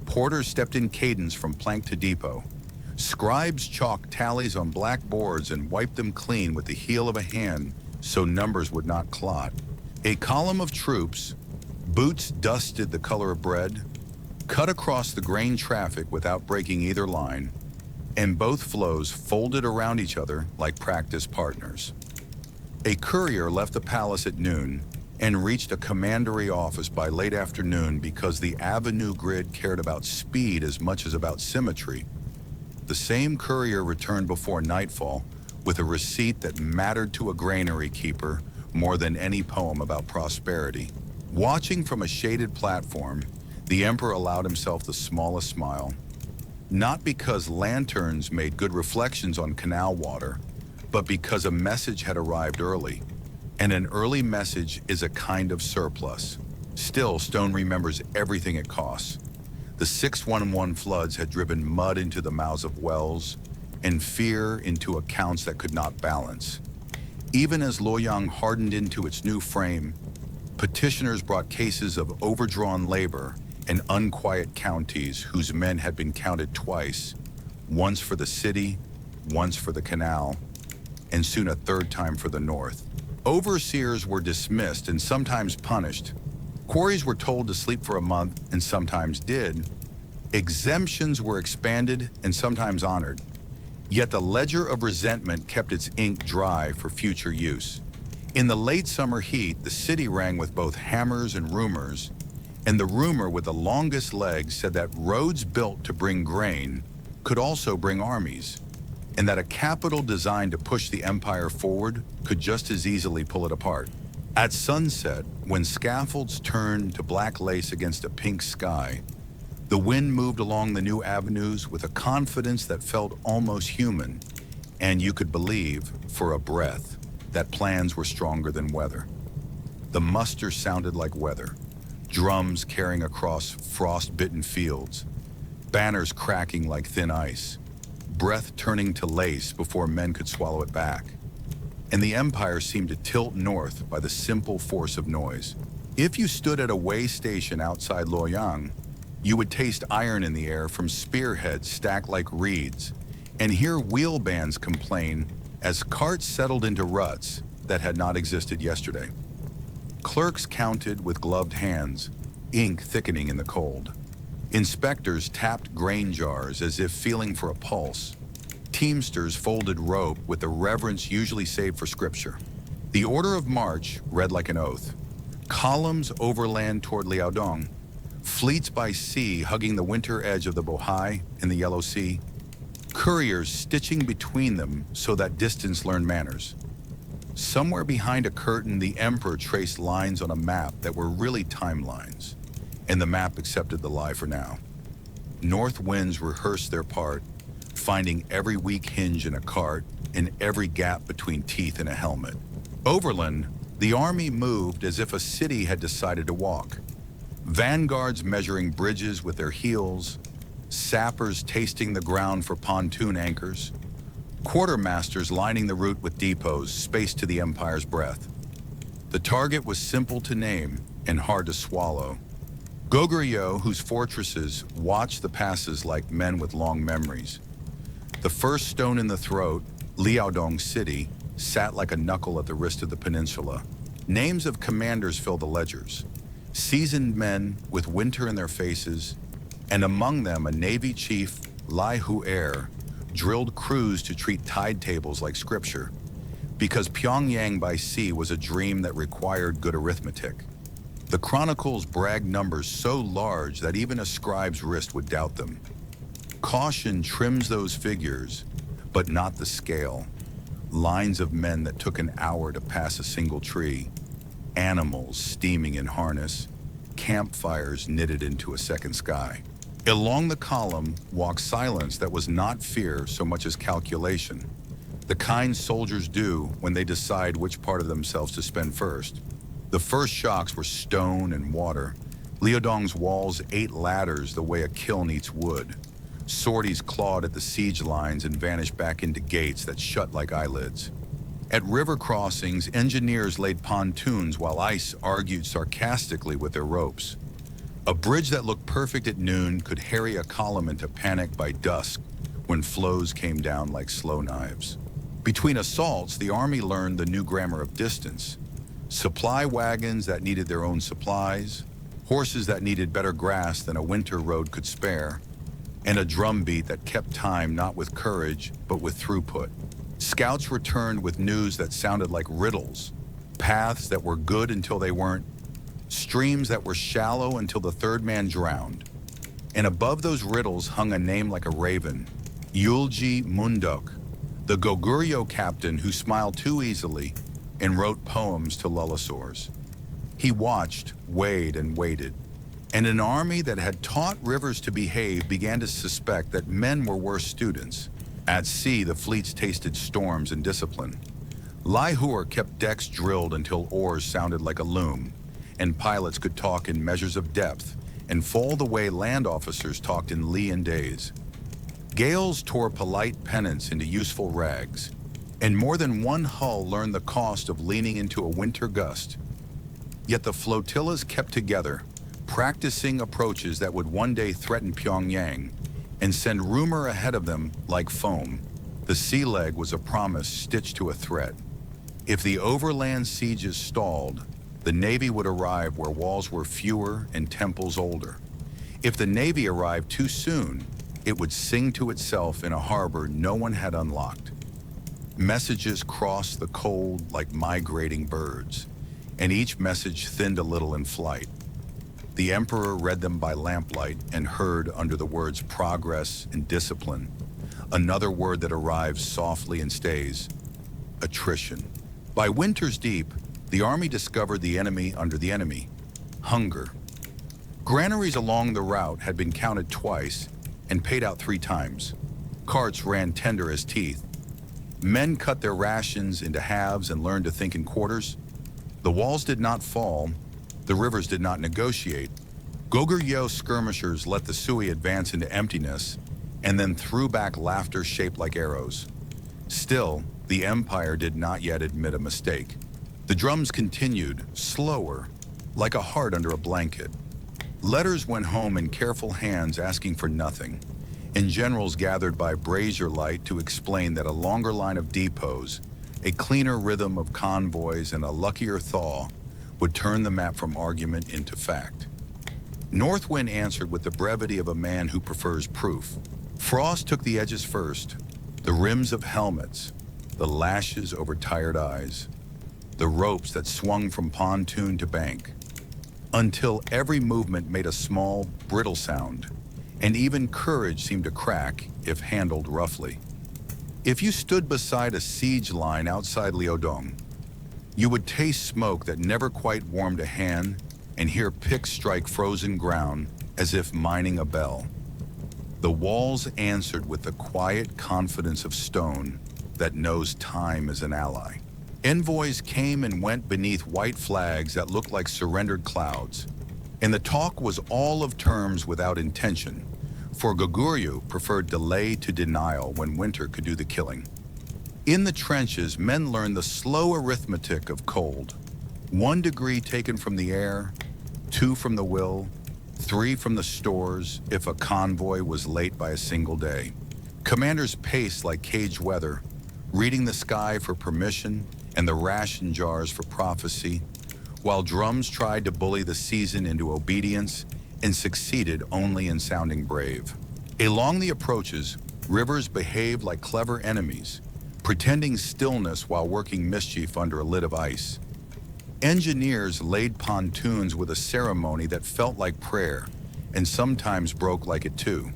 A: Porters stepped in cadence from plank to depot. Scribes chalked tallies on black boards and wiped them clean with the heel of a hand so numbers would not clot. A column of troops, boots dusted the color of bread, cut across the grain traffic without breaking either line, and both flows folded around each other like practice partners. A courier left the palace at noon and reached a commandery office by late afternoon because the avenue grid cared about speed as much as about symmetry. The same courier returned before nightfall with a receipt that mattered to a granary keeper more than any poem about prosperity. Watching from a shaded platform, the emperor allowed himself the smallest smile. Not because lanterns made good reflections on canal water, but because a message had arrived early. And an early message is a kind of surplus. Still, Stone remembers everything it costs. The 611 floods had driven mud into the mouths of wells and fear into accounts that could not balance. Even as Luoyang hardened into its new frame, petitioners brought cases of overdrawn labor and unquiet counties whose men had been counted twice, once for the city, once for the canal, and soon a third time for the north. Overseers were dismissed and sometimes punished. Quarries were told to sleep for a month and sometimes did. Exemptions were expanded and sometimes honored. Yet the ledger of resentment kept its ink dry for future use. In the late summer heat, the city rang with both hammers and rumors, and the rumor with the longest legs said that roads built to bring grain could also bring armies, and that a capital designed to push the empire forward could just as easily pull it apart. At sunset, when scaffolds turned to black lace against a pink sky, the wind moved along the new avenues with a confidence that felt almost human, and you could believe, for a breath, that plans were stronger than weather. The muster sounded like weather, drums carrying across frost-bitten fields, banners cracking like thin ice, breath turning to lace before men could swallow it back. And the empire seemed to tilt north by the simple force of noise. If you stood at a way station outside Luoyang, you would taste iron in the air from spearheads stacked like reeds, and hear wheel bands complain as carts settled into ruts that had not existed yesterday. Clerks counted with gloved hands, ink thickening in the cold. Inspectors tapped grain jars as if feeling for a pulse. Teamsters folded rope with the reverence usually saved for scripture. The order of march read like an oath. Columns overland toward Liaodong, fleets by sea hugging the winter edge of the Bohai and the Yellow Sea, couriers stitching between them so that distance learned manners. Somewhere behind a curtain, the emperor traced lines on a map that were really timelines, and the map accepted the lie for now. North winds rehearsed their part, finding every weak hinge in a cart and every gap between teeth in a helmet. Overland, the army moved as if a city had decided to walk. Vanguards measuring bridges with their heels, sappers tasting the ground for pontoon anchors, quartermasters lining the route with depots spaced to the empire's breadth. The target was simple to name and hard to swallow. Goguryeo, whose fortresses watched the passes like men with long memories. The first stone in the throat, Liaodong City, sat like a knuckle at the wrist of the peninsula. Names of commanders filled the ledgers. Seasoned men with winter in their faces, and among them a Navy chief, Lai Hu-er, drilled crews to treat tide tables like scripture, because Pyongyang by sea was a dream that required good arithmetic. The chronicles bragged numbers so large that even a scribe's wrist would doubt them. Caution trims those figures, but not the scale. Lines of men that took an hour to pass a single tree, animals steaming in harness, campfires knitted into a second sky. Along the column walked silence that was not fear so much as calculation, the kind soldiers do when they decide which part of themselves to spend first. The first shocks were stone and water. Liaodong's walls ate ladders the way a kiln eats wood. Sorties clawed at the siege lines and vanished back into gates that shut like eyelids. At river crossings, engineers laid pontoons while ice argued sarcastically with their ropes. A bridge that looked perfect at noon could harry a column into panic by dusk when floes came down like slow knives. Between assaults, the army learned the new grammar of distance. Supply wagons that needed their own supplies, horses that needed better grass than a winter road could spare, and a drumbeat that kept time not with courage, but with throughput. Scouts returned with news that sounded like riddles, paths that were good until they weren't, streams that were shallow until the third man drowned. And above those riddles hung a name like a raven, Yulji Mundok, the Goguryeo captain who smiled too easily and wrote poems to lullasaurs. He watched, weighed, and waited. And an army that had taught rivers to behave began to suspect that men were worse students. At sea, the fleets tasted storms and discipline. Lai Hur kept decks drilled until oars sounded like a loom, and pilots could talk in measures of depth and fall the way land officers talked in lee and days. Gales tore polite pennants into useful rags, and more than one hull learned the cost of leaning into a winter gust. Yet the flotillas kept together, practicing approaches that would one day threaten Pyongyang and send rumor ahead of them like foam. The sea leg was a promise stitched to a thread. If the overland sieges stalled, the Navy would arrive where walls were fewer and temples older. If the Navy arrived too soon, it would sing to itself in a harbor no one had unlocked. Messages crossed the cold like migrating birds, and each message thinned a little in flight. The emperor read them by lamplight and heard under the words progress and discipline another word that arrives softly and stays: attrition. By winter's deep, the army discovered the enemy under the enemy: hunger. Granaries along the route had been counted twice and paid out 3 times. Carts ran tender as teeth. Men cut their rations into halves and learned to think in quarters. The walls did not fall. The rivers did not negotiate. Goguryeo skirmishers let the Sui advance into emptiness and then threw back laughter shaped like arrows. Still, the empire did not yet admit a mistake. The drums continued, slower, like a heart under a blanket. Letters went home in careful hands asking for nothing, and generals gathered by brazier light to explain that a longer line of depots, a cleaner rhythm of convoys, and a luckier thaw would turn the map from argument into fact. Northwind answered with the brevity of a man who prefers proof. Frost took the edges first, the rims of helmets, the lashes over tired eyes, the ropes that swung from pontoon to bank, until every movement made a small, brittle sound, and even courage seemed to crack if handled roughly. If you stood beside a siege line outside Liaodong, you would taste smoke that never quite warmed a hand and hear picks strike frozen ground as if mining a bell. The walls answered with the quiet confidence of stone that knows time is an ally. Envoys came and went beneath white flags that looked like surrendered clouds, and the talk was all of terms without intention, for Goguryeo preferred delay to denial when winter could do the killing. In the trenches, men learned the slow arithmetic of cold. 1 degree taken from the air, 2 from the will, 3 from the stores if a convoy was late by a single day. Commanders paced like caged weather, reading the sky for permission and the ration jars for prophecy, while drums tried to bully the season into obedience and succeeded only in sounding brave. Along the approaches, rivers behaved like clever enemies, pretending stillness while working mischief under a lid of ice. Engineers laid pontoons with a ceremony that felt like prayer and sometimes broke like it too.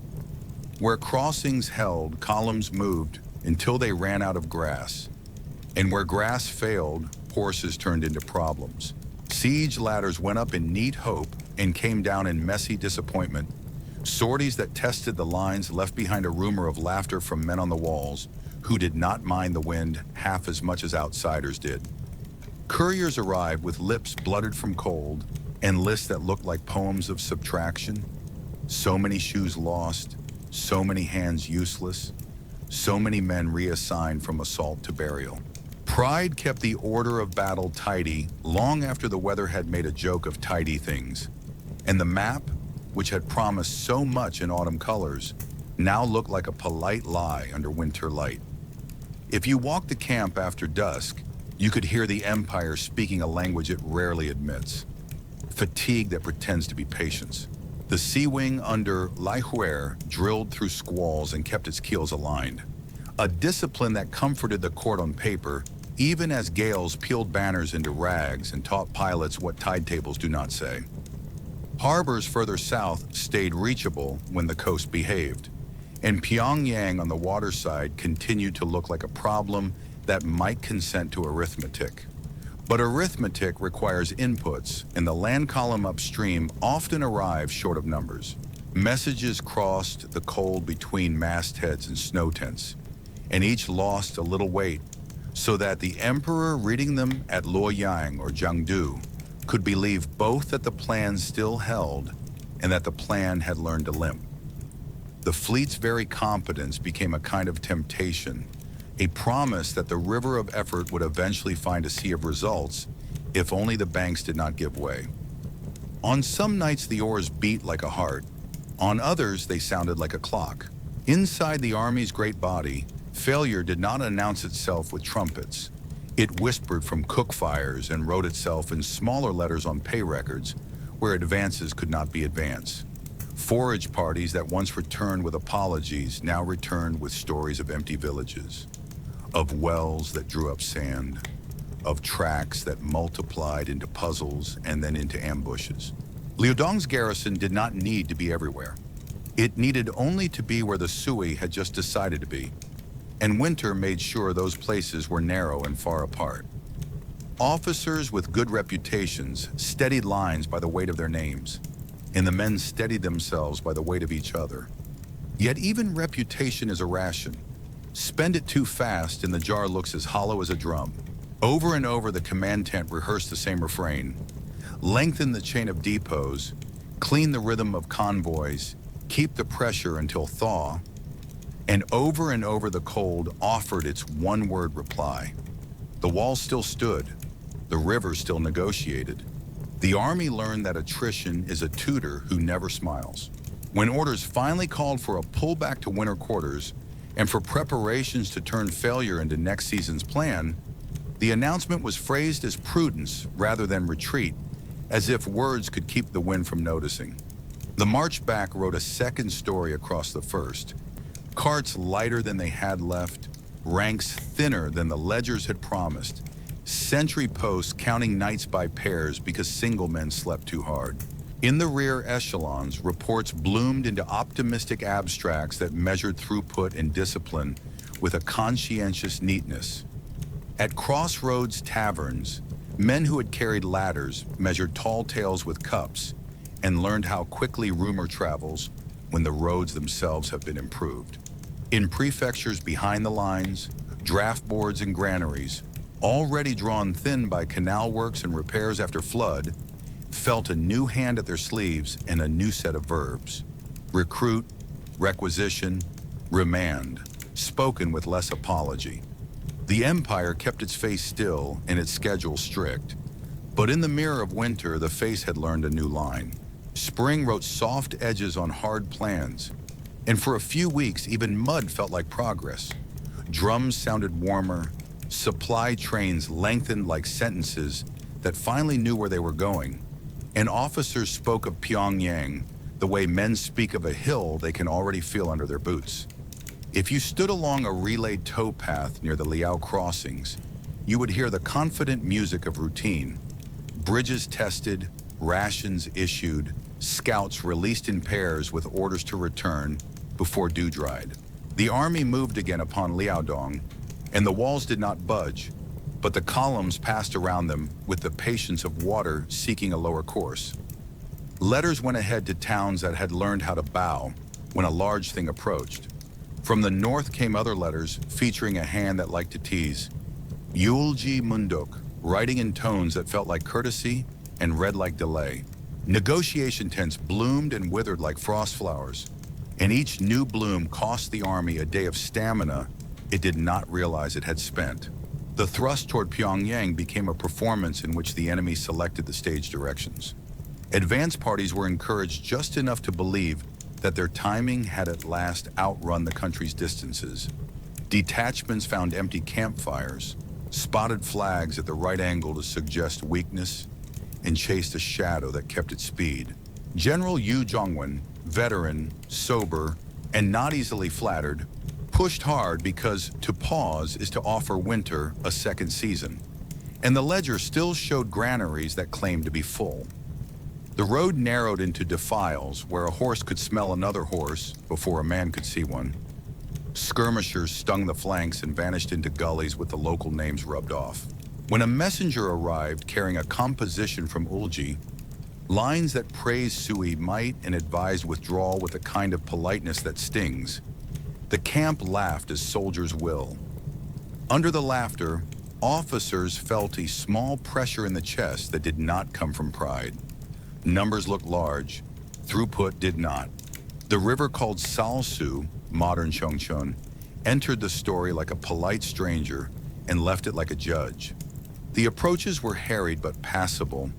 A: Where crossings held, columns moved until they ran out of grass. And where grass failed, horses turned into problems. Siege ladders went up in neat hope and came down in messy disappointment. Sorties that tested the lines left behind a rumor of laughter from men on the walls who did not mind the wind half as much as outsiders did. Couriers arrived with lips blooded from cold and lists that looked like poems of subtraction. So many shoes lost, so many hands useless, so many men reassigned from assault to burial. Pride kept the order of battle tidy long after the weather had made a joke of tidy things, and the map, which had promised so much in autumn colors, now looked like a polite lie under winter light. If you walked the camp after dusk, you could hear the Empire speaking a language it rarely admits, fatigue that pretends to be patience. The sea wing under Laihuer drilled through squalls and kept its keels aligned, a discipline that comforted the court on paper, even as gales peeled banners into rags and taught pilots what tide tables do not say. Harbors further south stayed reachable when the coast behaved, and Pyongyang on the water side continued to look like a problem that might consent to arithmetic. But arithmetic requires inputs, and the land column upstream often arrives short of numbers. Messages crossed the cold between mastheads and snow tents, and each lost a little weight, so that the emperor reading them at Luoyang or Jiangdu could believe both that the plan still held and that the plan had learned to limp. The fleet's very competence became a kind of temptation, a promise that the river of effort would eventually find a sea of results if only the banks did not give way. On some nights the oars beat like a heart, on others they sounded like a clock. Inside the army's great body, failure did not announce itself with trumpets. It whispered from cook fires and wrote itself in smaller letters on pay records where advances could not be advanced. Forage parties that once returned with apologies now returned with stories of empty villages, of wells that drew up sand, of tracks that multiplied into puzzles and then into ambushes. Liudong's garrison did not need to be everywhere. It needed only to be where the Sui had just decided to be, and winter made sure those places were narrow and far apart. Officers with good reputations steadied lines by the weight of their names, and the men steadied themselves by the weight of each other. Yet even reputation is a ration. Spend it too fast and the jar looks as hollow as a drum. Over and over the command tent rehearsed the same refrain. Lengthen the chain of depots, clean the rhythm of convoys, keep the pressure until thaw. And over the cold offered its one-word reply. The walls still stood. The river still negotiated. The army learned that attrition is a tutor who never smiles. When orders finally called for a pullback to winter quarters and for preparations to turn failure into next season's plan, the announcement was phrased as prudence rather than retreat, as if words could keep the wind from noticing. The march back wrote a second story across the first. Carts lighter than they had left, ranks thinner than the ledgers had promised, sentry posts counting nights by pairs because single men slept too hard. In the rear echelons, reports bloomed into optimistic abstracts that measured throughput and discipline with a conscientious neatness. At crossroads taverns, men who had carried ladders measured tall tales with cups and learned how quickly rumor travels when the roads themselves have been improved. In prefectures behind the lines, draft boards and granaries, already drawn thin by canal works and repairs after flood, felt a new hand at their sleeves and a new set of verbs. Recruit, requisition, remand, spoken with less apology. The Empire kept its face still and its schedule strict, but in the mirror of winter, the face had learned a new line. Spring wrote soft edges on hard plans, and for a few weeks, even mud felt like progress. Drums sounded warmer, supply trains lengthened like sentences that finally knew where they were going, and officers spoke of Pyongyang the way men speak of a hill they can already feel under their boots. If you stood along a relayed towpath near the Liao crossings, you would hear the confident music of routine. Bridges tested, rations issued, scouts released in pairs with orders to return before dew dried. The army moved again upon Liaodong, and the walls did not budge, but the columns passed around them with the patience of water seeking a lower course. Letters went ahead to towns that had learned how to bow when a large thing approached. From the north came other letters featuring a hand that liked to tease. Yulji Munduk, writing in tones that felt like courtesy and read like delay. Negotiation tents bloomed and withered like frost flowers. and each new bloom cost the army a day of stamina it did not realize it had spent. The thrust toward Pyongyang became a performance in which the enemy selected the stage directions. Advance parties were encouraged just enough to believe that their timing had at last outrun the country's distances. Detachments found empty campfires, spotted flags at the right angle to suggest weakness, and chased a shadow that kept its speed. General Yu Jongwon, veteran, sober, and not easily flattered, pushed hard because to pause is to offer winter a second season, and the ledger still showed granaries that claimed to be full. The road narrowed into defiles where a horse could smell another horse before a man could see one. Skirmishers stung the flanks and vanished into gullies with the local names rubbed off. When a messenger arrived carrying a composition from Ulji, lines that praised Sui might and advised withdrawal with a kind of politeness that stings, the camp laughed as soldiers will. Under the laughter, officers felt a small pressure in the chest that did not come from pride. Numbers looked large, throughput did not. The river called Salsu, modern Chongchun, entered the story like a polite stranger and left it like a judge. The approaches were harried but passable.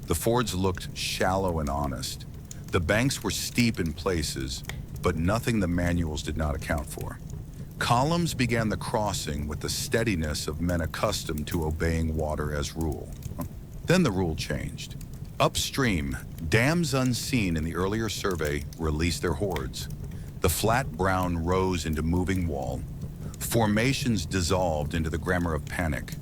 A: The fords looked shallow and honest. The banks were steep in places, but nothing the manuals did not account for. Columns began the crossing with the steadiness of men accustomed to obeying water as rule. Then the rule changed. Upstream, dams unseen in the earlier survey released their hordes. The flat brown rose into moving wall. Formations dissolved into the grammar of panic.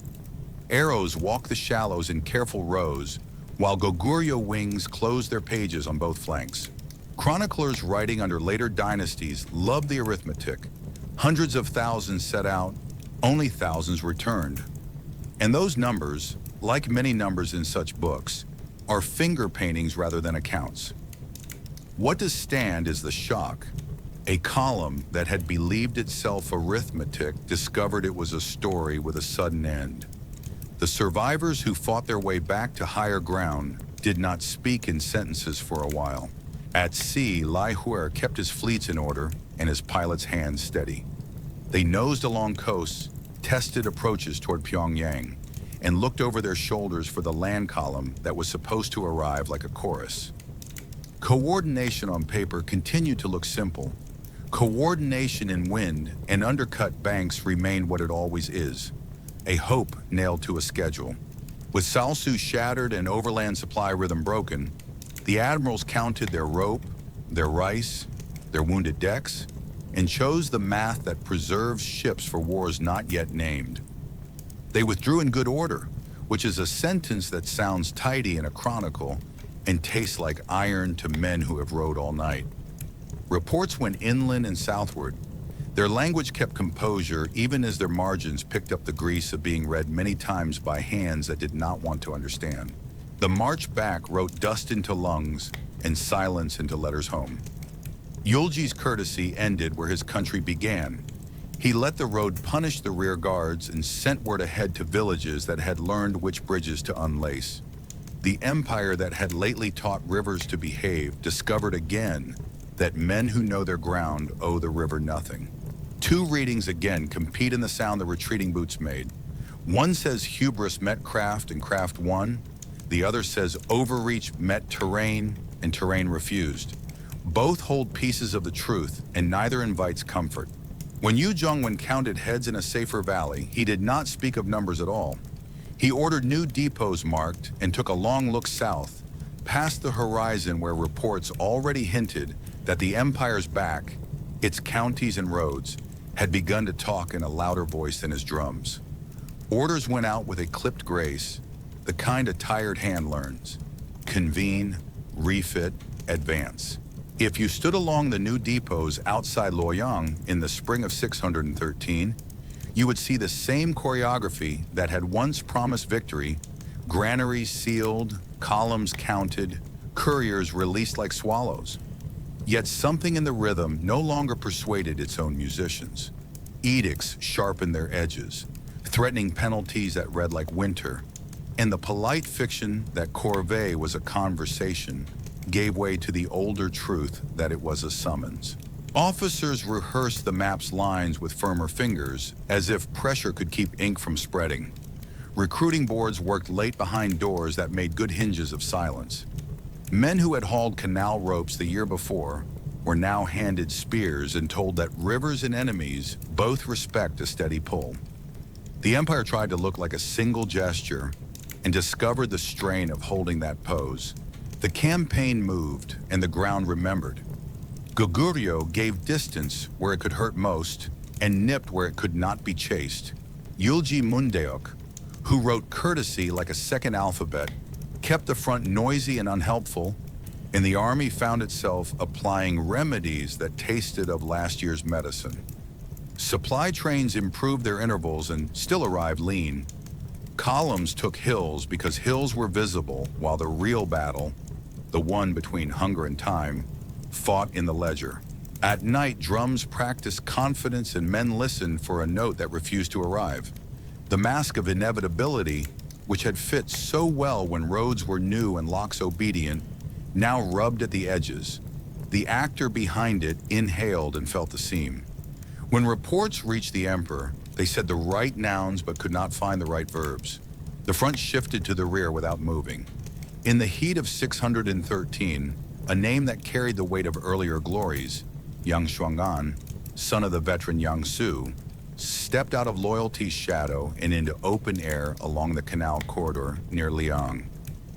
A: Arrows walked the shallows in careful rows, while Goguryeo wings closed their pages on both flanks. Chroniclers writing under later dynasties loved the arithmetic. Hundreds of thousands set out, only thousands returned. And those numbers, like many numbers in such books, are finger paintings rather than accounts. What does stand is the shock. A column that had believed itself arithmetic discovered it was a story with a sudden end. The survivors who fought their way back to higher ground did not speak in sentences for a while. At sea, Lai Huer kept his fleets in order and his pilots' hands steady. They nosed along coasts, tested approaches toward Pyongyang, and looked over their shoulders for the land column that was supposed to arrive like a chorus. Coordination on paper continued to look simple. Coordination in wind and undercut banks remained what it always is, a hope nailed to a schedule. With Salsu shattered and overland supply rhythm broken, the admirals counted their rope, their rice, their wounded decks, and chose the math that preserves ships for wars not yet named. They withdrew in good order, which is a sentence that sounds tidy in a chronicle and tastes like iron to men who have rowed all night. Reports went inland and southward. Their language kept composure even as their margins picked up the grease of being read many times by hands that did not want to understand. The march back wrote dust into lungs and silence into letters home. Yulji's courtesy ended where his country began. He let the road punish the rear guards and sent word ahead to villages that had learned which bridges to unlace. The empire that had lately taught rivers to behave discovered again that men who know their ground owe the river nothing. Two readings again compete in the sound the retreating boots made. One says hubris met craft and craft won. The other says overreach met terrain and terrain refused. Both hold pieces of the truth and neither invites comfort. When Yu Jongwon counted heads in a safer valley, he did not speak of numbers at all. He ordered new depots marked and took a long look south, past the horizon where reports already hinted that the empire's back, its counties and roads, had begun to talk in a louder voice than his drums. Orders went out with a clipped grace, the kind a tired hand learns. Convene, refit, advance. If you stood along the new depots outside Luoyang in the spring of 613, you would see the same choreography that had once promised victory: granaries sealed, columns counted, couriers released like swallows. Yet something in the rhythm no longer persuaded its own musicians. Edicts sharpened their edges, threatening penalties that read like winter, and the polite fiction that corvée was a conversation gave way to the older truth that it was a summons. Officers rehearsed the map's lines with firmer fingers, as if pressure could keep ink from spreading. Recruiting boards worked late behind doors that made good hinges of silence. Men who had hauled canal ropes the year before were now handed spears and told that rivers and enemies both respect a steady pull. The Empire tried to look like a single gesture and discovered the strain of holding that pose. The campaign moved and the ground remembered. Goguryeo gave distance where it could hurt most and nipped where it could not be chased. Yulji Mundeok, who wrote courtesy like a second alphabet, kept the front noisy and unhelpful, and the army found itself applying remedies that tasted of last year's medicine. Supply trains improved their intervals and still arrived lean. Columns took hills because hills were visible, while the real battle, the one between hunger and time, fought in the ledger. At night, drums practiced confidence and men listened for a note that refused to arrive. The mask of inevitability, which had fit so well when roads were new and locks obedient, now rubbed at the edges. The actor behind it inhaled and felt the seam. When reports reached the Emperor, they said the right nouns but could not find the right verbs. The front shifted to the rear without moving. In the heat of 613, a name that carried the weight of earlier glories, Yang Shuang'an, son of the veteran Yang Su, stepped out of loyalty's shadow and into open air along the canal corridor near Liang.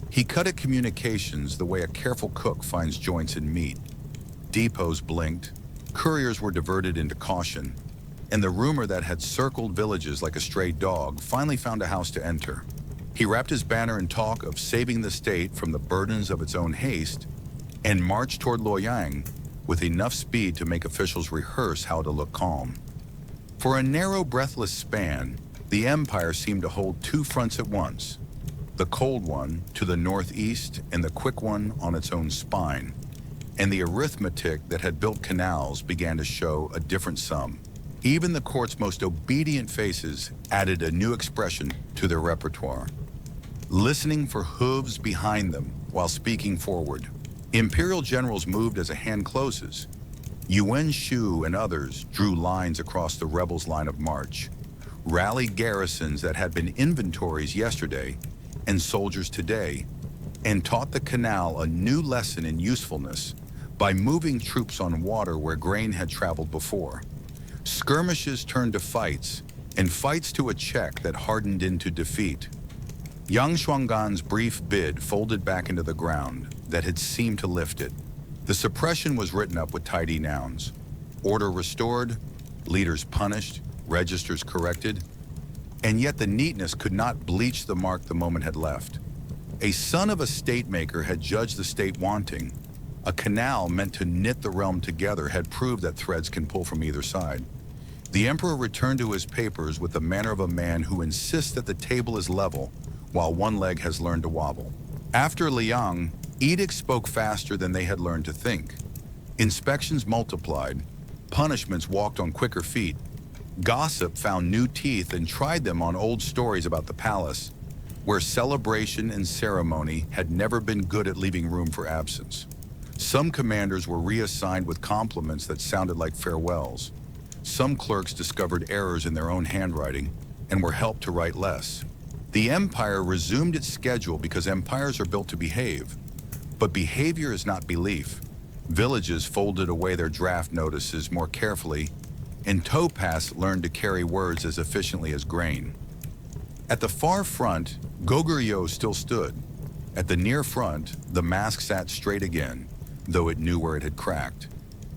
A: He cut at communications the way a careful cook finds joints in meat. Depots blinked, couriers were diverted into caution, and the rumor that had circled villages like a stray dog finally found a house to enter. He wrapped his banner in talk of saving the state from the burdens of its own haste and marched toward Luoyang with enough speed to make officials rehearse how to look calm. For a narrow, breathless span, the Empire seemed to hold two fronts at once, the cold one to the northeast and the quick one on its own spine, and the arithmetic that had built canals began to show a different sum. Even the court's most obedient faces added a new expression to their repertoire, listening for hooves behind them while speaking forward. Imperial generals moved as a hand closes. Yuan Shu and others drew lines across the rebels' line of march, rallied garrisons that had been inventories yesterday and soldiers today, and taught the canal a new lesson in usefulness by moving troops on water where grain had traveled before. Skirmishes turned to fights, and fights to a check that hardened into defeat. Yang Shuang'an's brief bid folded back into the ground that had seemed to lift it. The suppression was written up with tidy nouns. Order restored, leaders punished, registers corrected, and yet the neatness could not bleach the mark the moment had left. A son of a state maker had judged the state wanting. A canal meant to knit the realm together had proved that threads can pull from either side. The Emperor returned to his papers with the manner of a man who insists that the table is level while one leg has learned to wobble. After Liang, edicts spoke faster than they had learned to think. Inspections multiplied, punishments walked on quicker feet. Gossip found new teeth and tried them on old stories about the palace, where celebration and ceremony had never been good at leaving room for absence. Some commanders were reassigned with compliments that sounded like farewells. Some clerks discovered errors in their own handwriting and were helped to write less. The Empire resumed its schedule because empires are built to behave. But behavior is not belief. Villages folded away their draft notices more carefully, and Topaz learned to carry words as efficiently as grain. At the far front, Goguryeo still stood. At the near front, the mask sat straight again, though it knew where it had cracked.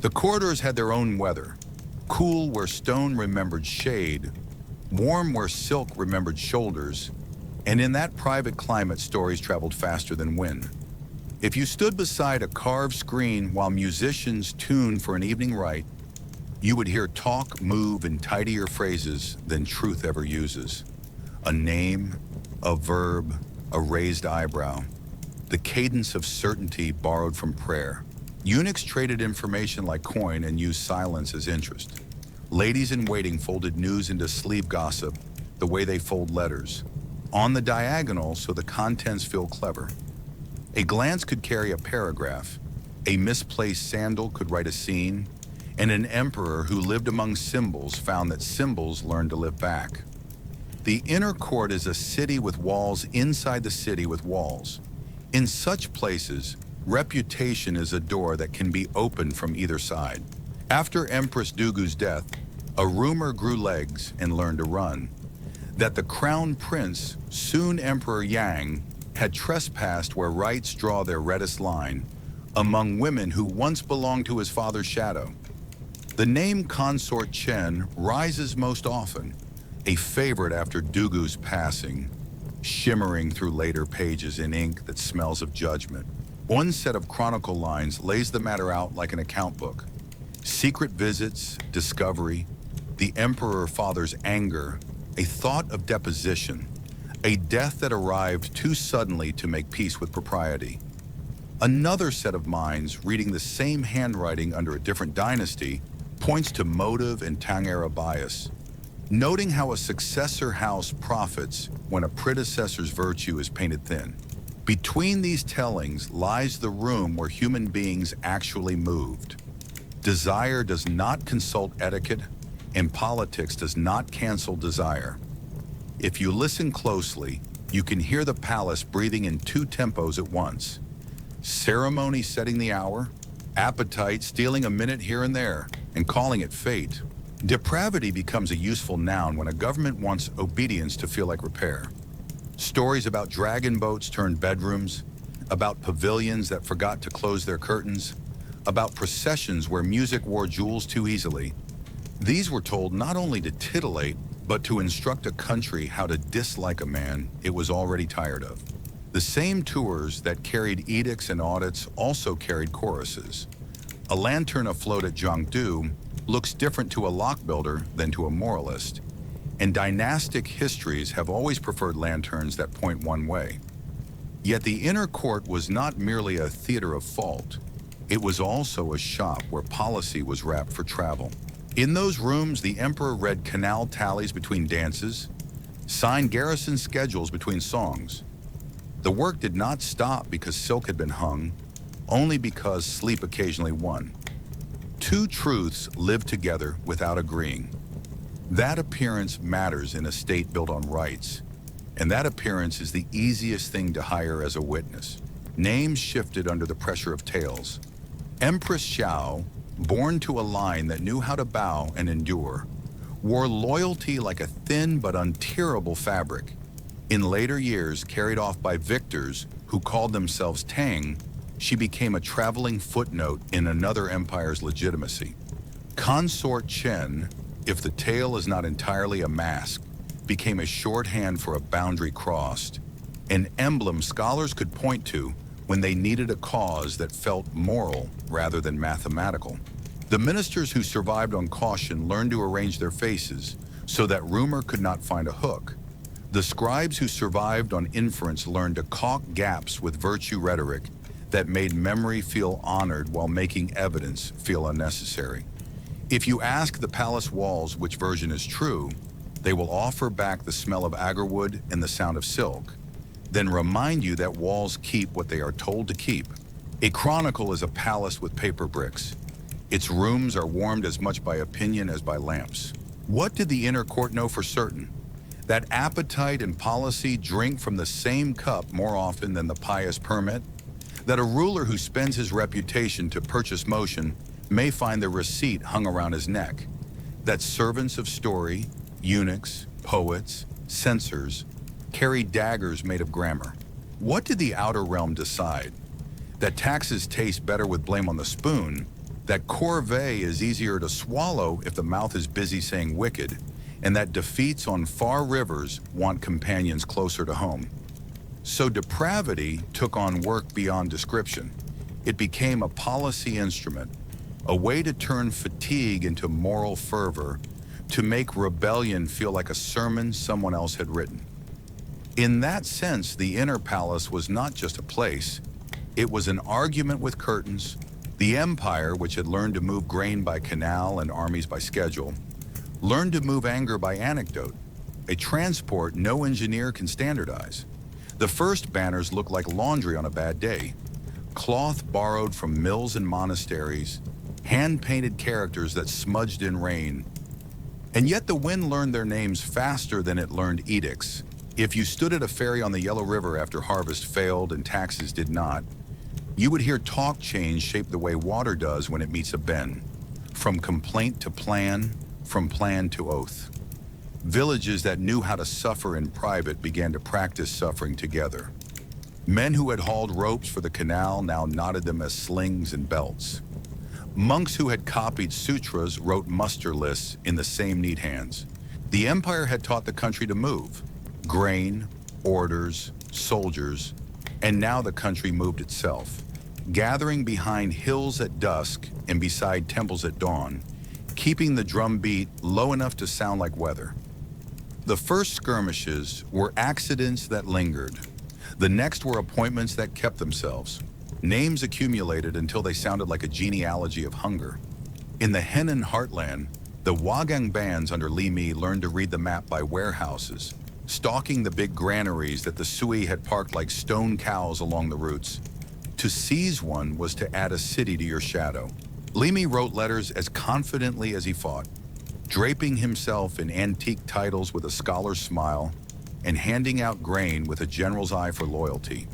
A: The corridors had their own weather, cool where stone remembered shade, warm where silk remembered shoulders, and in that private climate stories traveled faster than wind. If you stood beside a carved screen while musicians tuned for an evening rite, you would hear talk move in tidier phrases than truth ever uses. A name, a verb, a raised eyebrow, the cadence of certainty borrowed from prayer. Eunuchs traded information like coin and used silence as interest. Ladies in waiting folded news into sleeve gossip the way they fold letters, on the diagonal so the contents feel clever. A glance could carry a paragraph, a misplaced sandal could write a scene, and an emperor who lived among symbols found that symbols learned to live back. The inner court is a city with walls inside the city with walls. In such places, reputation is a door that can be opened from either side. After Empress Dugu's death, a rumor grew legs and learned to run, that the crown prince, soon Emperor Yang, had trespassed where rights draw their reddest line, among women who once belonged to his father's shadow. The name Consort Chen rises most often, a favorite after Dugu's passing, shimmering through later pages in ink that smells of judgment. One set of chronicle lines lays the matter out like an account book. Secret visits, discovery, the emperor father's anger, a thought of deposition, a death that arrived too suddenly to make peace with propriety. Another set of minds reading the same handwriting under a different dynasty points to motive and Tang-era bias, noting how a successor house profits when a predecessor's virtue is painted thin. Between these tellings lies the room where human beings actually moved. Desire does not consult etiquette, and politics does not cancel desire. If you listen closely, you can hear the palace breathing in two tempos at once. Ceremony setting the hour, appetite stealing a minute here and there, and calling it fate. Depravity becomes a useful noun when a government wants obedience to feel like repair. Stories about dragon boats turned bedrooms, about pavilions that forgot to close their curtains, about processions where music wore jewels too easily. These were told not only to titillate, but to instruct a country how to dislike a man it was already tired of. The same tours that carried edicts and audits also carried choruses. A lantern afloat at Jiangdu looks different to a lock builder than to a moralist, and dynastic histories have always preferred lanterns that point one way. Yet the inner court was not merely a theater of fault. It was also a shop where policy was wrapped for travel. In those rooms, the emperor read canal tallies between dances, signed garrison schedules between songs. The work did not stop because silk had been hung, only because sleep occasionally won. Two truths live together without agreeing. That appearance matters in a state built on rights, and that appearance is the easiest thing to hire as a witness. Names shifted under the pressure of tales. Empress Xiao, born to a line that knew how to bow and endure, wore loyalty like a thin but untearable fabric. In later years, carried off by victors who called themselves Tang, she became a traveling footnote in another empire's legitimacy. Consort Chen, if the tale is not entirely a mask, became a shorthand for a boundary crossed, an emblem scholars could point to when they needed a cause that felt moral rather than mathematical. The ministers who survived on caution learned to arrange their faces so that rumor could not find a hook. The scribes who survived on inference learned to caulk gaps with virtue rhetoric that made memory feel honored while making evidence feel unnecessary. If you ask the palace walls which version is true, they will offer back the smell of agarwood and the sound of silk, then remind you that walls keep what they are told to keep. A chronicle is a palace with paper bricks. Its rooms are warmed as much by opinion as by lamps. What did the inner court know for certain? That appetite and policy drink from the same cup more often than the pious permit? That a ruler who spends his reputation to purchase motion may find the receipt hung around his neck? That servants of story, eunuchs, poets, censors, carry daggers made of grammar? What did the outer realm decide? That taxes taste better with blame on the spoon, that corvée is easier to swallow if the mouth is busy saying wicked, and that defeats on far rivers want companions closer to home. So depravity took on work beyond description. It became a policy instrument, a way to turn fatigue into moral fervor, to make rebellion feel like a sermon someone else had written. In that sense, the inner palace was not just a place. It was an argument with curtains. The empire, which had learned to move grain by canal and armies by schedule, learned to move anger by anecdote, a transport no engineer can standardize. The first banners looked like laundry on a bad day, cloth borrowed from mills and monasteries, hand-painted characters that smudged in rain. And yet the wind learned their names faster than it learned edicts. If you stood at a ferry on the Yellow River after harvest failed and taxes did not, you would hear talk chains shape the way water does when it meets a bend. From complaint to plan, from plan to oath. Villages that knew how to suffer in private began to practice suffering together. Men who had hauled ropes for the canal now knotted them as slings and belts. Monks who had copied sutras wrote muster lists in the same neat hands. The empire had taught the country to move. Grain, orders, soldiers, and now the country moved itself. Gathering behind hills at dusk and beside temples at dawn, keeping the drum beat low enough to sound like weather. The first skirmishes were accidents that lingered. The next were appointments that kept themselves. Names accumulated until they sounded like a genealogy of hunger. In the Henan heartland, the Wagang bands under Li Mi learned to read the map by warehouses, stalking the big granaries that the Sui had parked like stone cows along the routes. To seize one was to add a city to your shadow. Li Mi wrote letters as confidently as he fought, draping himself in antique titles with a scholar's smile and handing out grain with a general's eye for loyalty.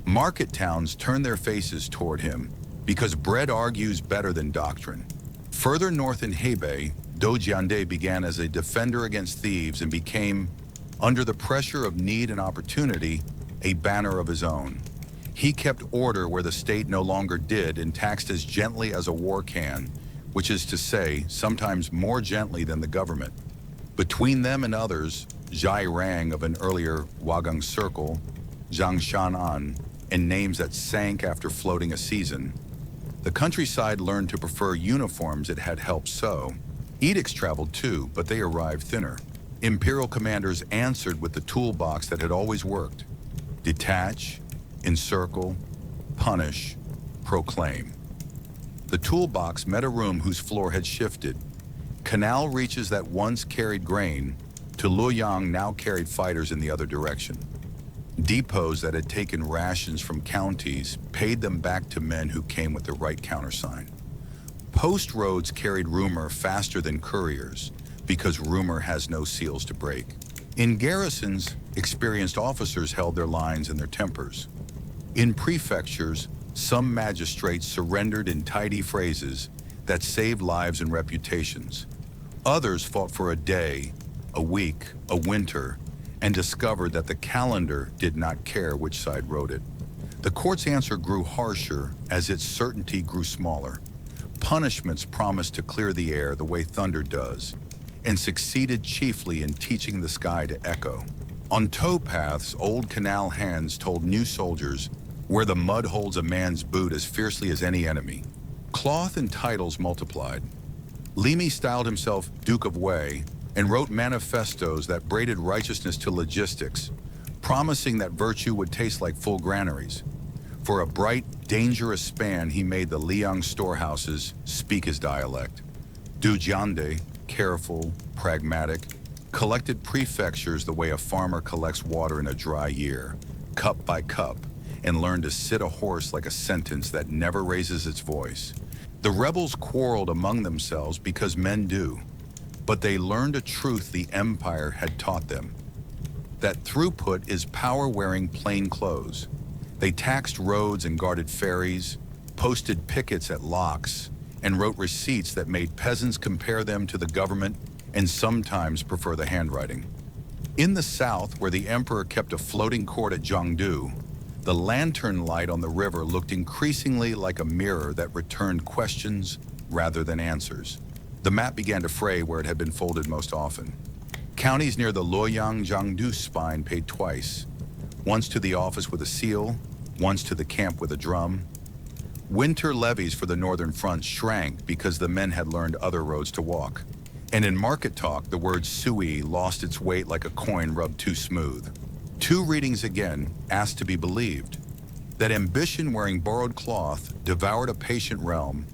A: Market towns turned their faces toward him because bread argues better than doctrine. Further north in Hebei, Do Jiande began as a defender against thieves and became, under the pressure of need and opportunity, a banner of his own. He kept order where the state no longer did and taxed as gently as a war can, which is to say, sometimes more gently than the government. Between them and others, Zhai Rang of an earlier Wagang circle, Zhang Shan'an, and names that sank after floating a season, the countryside learned to prefer uniforms it had helped sew. Edicts traveled too, but they arrived thinner. Imperial commanders answered with the toolbox that had always worked. Detach, encircle, punish, proclaim. The toolbox met a room whose floor had shifted. Canal reaches that once carried grain to Luoyang now carried fighters in the other direction. Depots that had taken rations from counties paid them back to men who came with the right countersign. Post roads carried rumor faster than couriers because rumor has no seals to break. In garrisons, experienced officers held their lines and their tempers. In prefectures, some magistrates surrendered in tidy phrases that saved lives and reputations. Others fought for a day, a week, a winter, and discovered that the calendar did not care which side wrote it. The court's answer grew harsher as its certainty grew smaller. Punishments promised to clear the air the way thunder does, and succeeded chiefly in teaching the sky to echo. On towpaths, old canal hands told new soldiers where the mud holds a man's boot as fiercely as any enemy. Cloth and titles multiplied. Li Mi styled himself Duke of Wei and wrote manifestos that braided righteousness to logistics, promising that virtue would taste like full granaries. For a bright, dangerous span, he made the Liang storehouses speak his dialect. Du Jiande, careful, pragmatic, collected prefectures the way a farmer collects water in a dry year, cup by cup, and learned to sit a horse like a sentence that never raises its voice. The rebels quarreled among themselves because men do, but they learned a truth the empire had taught them, that throughput is power wearing plain clothes. They taxed roads and guarded ferries, posted pickets at locks, and wrote receipts that made peasants compare them to the government and sometimes prefer the handwriting. In the south, where the emperor kept a floating court at Jiangdu, the lantern light on the river looked increasingly like a mirror that returned questions rather than answers. The map began to fray where it had been folded most often. Counties near the Luoyang-Jiangdu spine paid twice, once to the office with a seal, once to the camp with a drum. Winter levies for the northern front shrank because the men had learned other roads to walk. And in market talk, the word sui lost its weight like a coin rubbed too smooth. Two readings again asked to be believed, that ambition wearing borrowed cloth devoured a patient realm,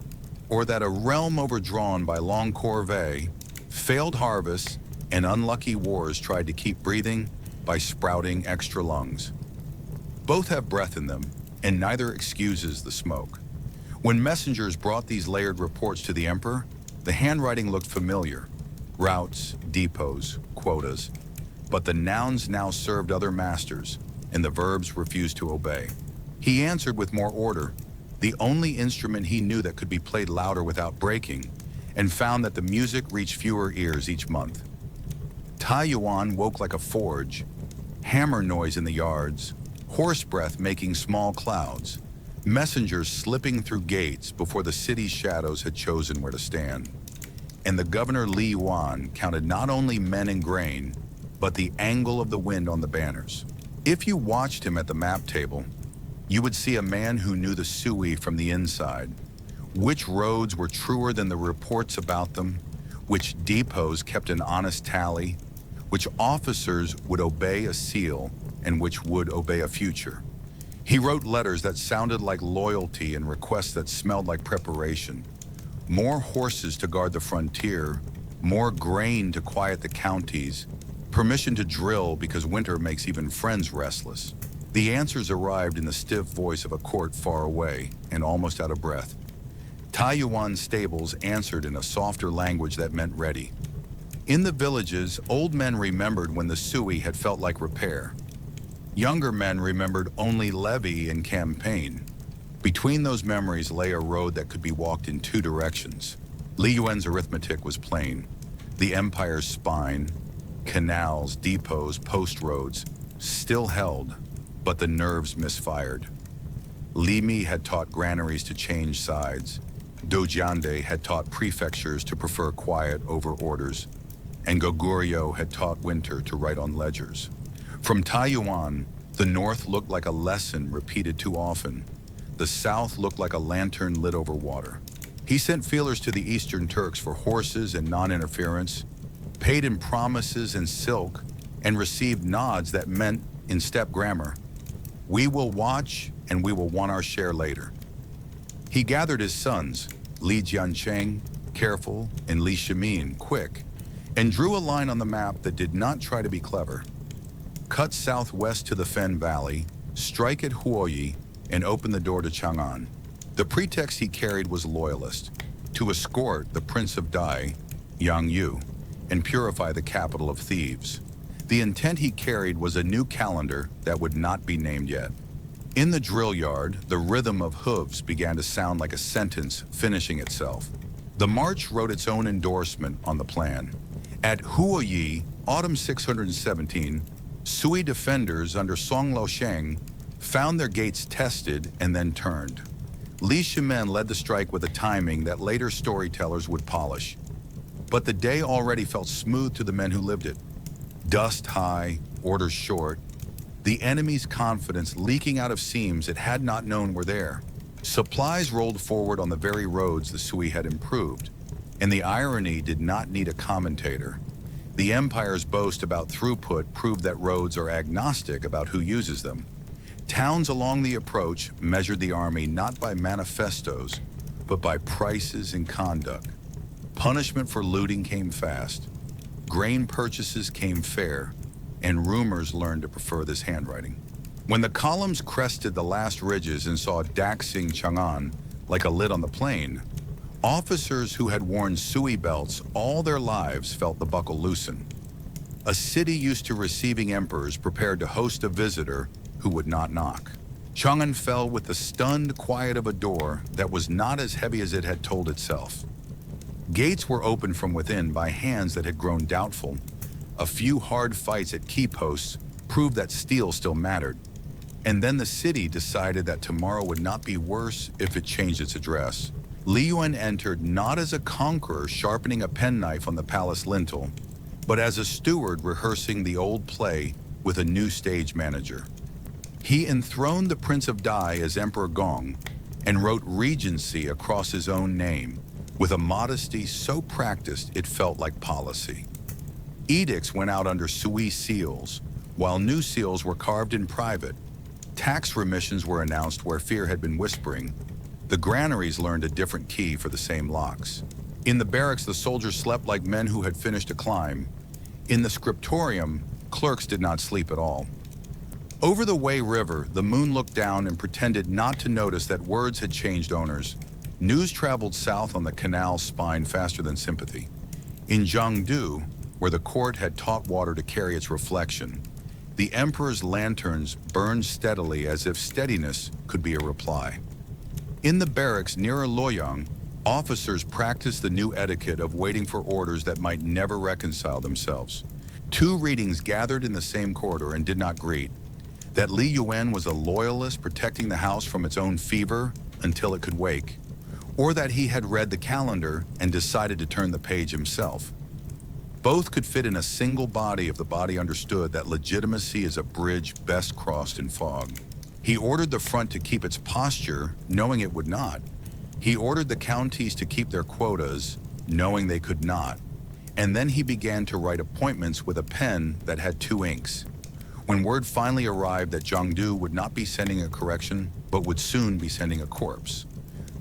A: or that a realm overdrawn by long corvée, failed harvests, and unlucky wars tried to keep breathing by sprouting extra lungs. Both have breath in them, and neither excuses the smoke. When messengers brought these layered reports to the emperor, the handwriting looked familiar. Routes, depots, quotas. But the nouns now served other masters, and the verbs refused to obey. He answered with more order, the only instrument he knew that could be played louder without breaking, and found that the music reached fewer ears each month. Taiyuan woke like a forge, hammer noise in the yards, horse breath making small clouds, messengers slipping through gates before the city's shadows had chosen where to stand. And the governor Li Yuan counted not only men and grain, but the angle of the wind on the banners. If you watched him at the map table, you would see a man who knew the Sui from the inside, which roads were truer than the reports about them, which depots kept an honest tally, which officers would obey a seal, and which would obey a future. He wrote letters that sounded like loyalty and requests that smelled like preparation. More horses to guard the frontier, more grain to quiet the counties, permission to drill because winter makes even friends restless. The answers arrived in the stiff voice of a court far away and almost out of breath. Taiyuan's stables answered in a softer language that meant ready. In the villages, old men remembered when the Sui had felt like repair. Younger men remembered only levy and campaign. Between those memories lay a road that could be walked in two directions. Li Yuan's arithmetic was plain. The empire's spine, canals, depots, post roads, still held, but the nerves misfired. Li Mi had taught granaries to change sides. Dojiande had taught prefectures to prefer quiet over orders, and Goguryeo had taught winter to write on ledgers. From Taiyuan, the north looked like a lesson repeated too often. The south looked like a lantern lit over water. He sent feelers to the Eastern Turks for horses and non-interference, paid in promises and silk, and received nods that meant, in steppe grammar, we will watch and we will want our share later. He gathered his sons, Li Jiancheng, careful, and Li Shimin, quick, and drew a line on the map that did not try to be clever. Cut southwest to the Fen Valley, strike at Huoyi, and open the door to Chang'an. The pretext he carried was loyalist, to escort the Prince of Dai, Yang Yu, and purify the capital of thieves. The intent he carried was a new calendar that would not be named yet. In the drill yard, the rhythm of hooves began to sound like a sentence finishing itself. The march wrote its own endorsement on the plan. At Huoyi, autumn 617, Sui defenders under Song Lo Sheng found their gates tested and then turned. Li Shimen led the strike with a timing that later storytellers would polish. But the day already felt smooth to the men who lived it. Dust high, orders short, the enemy's confidence leaking out of seams it had not known were there. Supplies rolled forward on the very roads the Sui had improved, and the irony did not need a commentator. The Empire's boast about throughput proved that roads are agnostic about who uses them. Towns along the approach measured the army not by manifestos, but by prices and conduct. Punishment for looting came fast. Grain purchases came fair, and rumors learned to prefer this handwriting. When the columns crested the last ridges and saw Daxing Chang'an like a lid on the plain, officers who had worn Sui belts all their lives felt the buckle loosen. A city used to receiving emperors prepared to host a visitor who would not knock. Chang'an fell with the stunned quiet of a door that was not as heavy as it had told itself. Gates were opened from within by hands that had grown doubtful. A few hard fights at key posts proved that steel still mattered. And then the city decided that tomorrow would not be worse if it changed its address. Li Yuan entered not as a conqueror sharpening a penknife on the palace lintel, but as a steward rehearsing the old play with a new stage manager. He enthroned the Prince of Dai as Emperor Gong and wrote Regency across his own name, with a modesty so practiced it felt like policy. Edicts went out under Sui seals, while new seals were carved in private. Tax remissions were announced where fear had been whispering. The granaries learned a different key for the same locks. In the barracks, the soldiers slept like men who had finished a climb. In the scriptorium, clerks did not sleep at all. Over the Wei River, the moon looked down and pretended not to notice that words had changed owners. News traveled south on the canal's spine faster than sympathy. In Jiangdu, where the court had taught water to carry its reflection, the emperor's lanterns burned steadily as if steadiness could be a reply. In the barracks nearer Luoyang, officers practiced the new etiquette of waiting for orders that might never reconcile themselves. Two readings gathered in the same corridor and did not greet. That Li Yuan was a loyalist protecting the house from its own fever until it could wake, or that he had read the calendar and decided to turn the page himself. Both could fit in a single body if the body understood that legitimacy is a bridge best crossed in fog. He ordered the front to keep its posture, knowing it would not. He ordered the counties to keep their quotas, knowing they could not. And then he began to write appointments with a pen that had two inks. When word finally arrived that Jiangdu would not be sending a correction, but would soon be sending a corpse,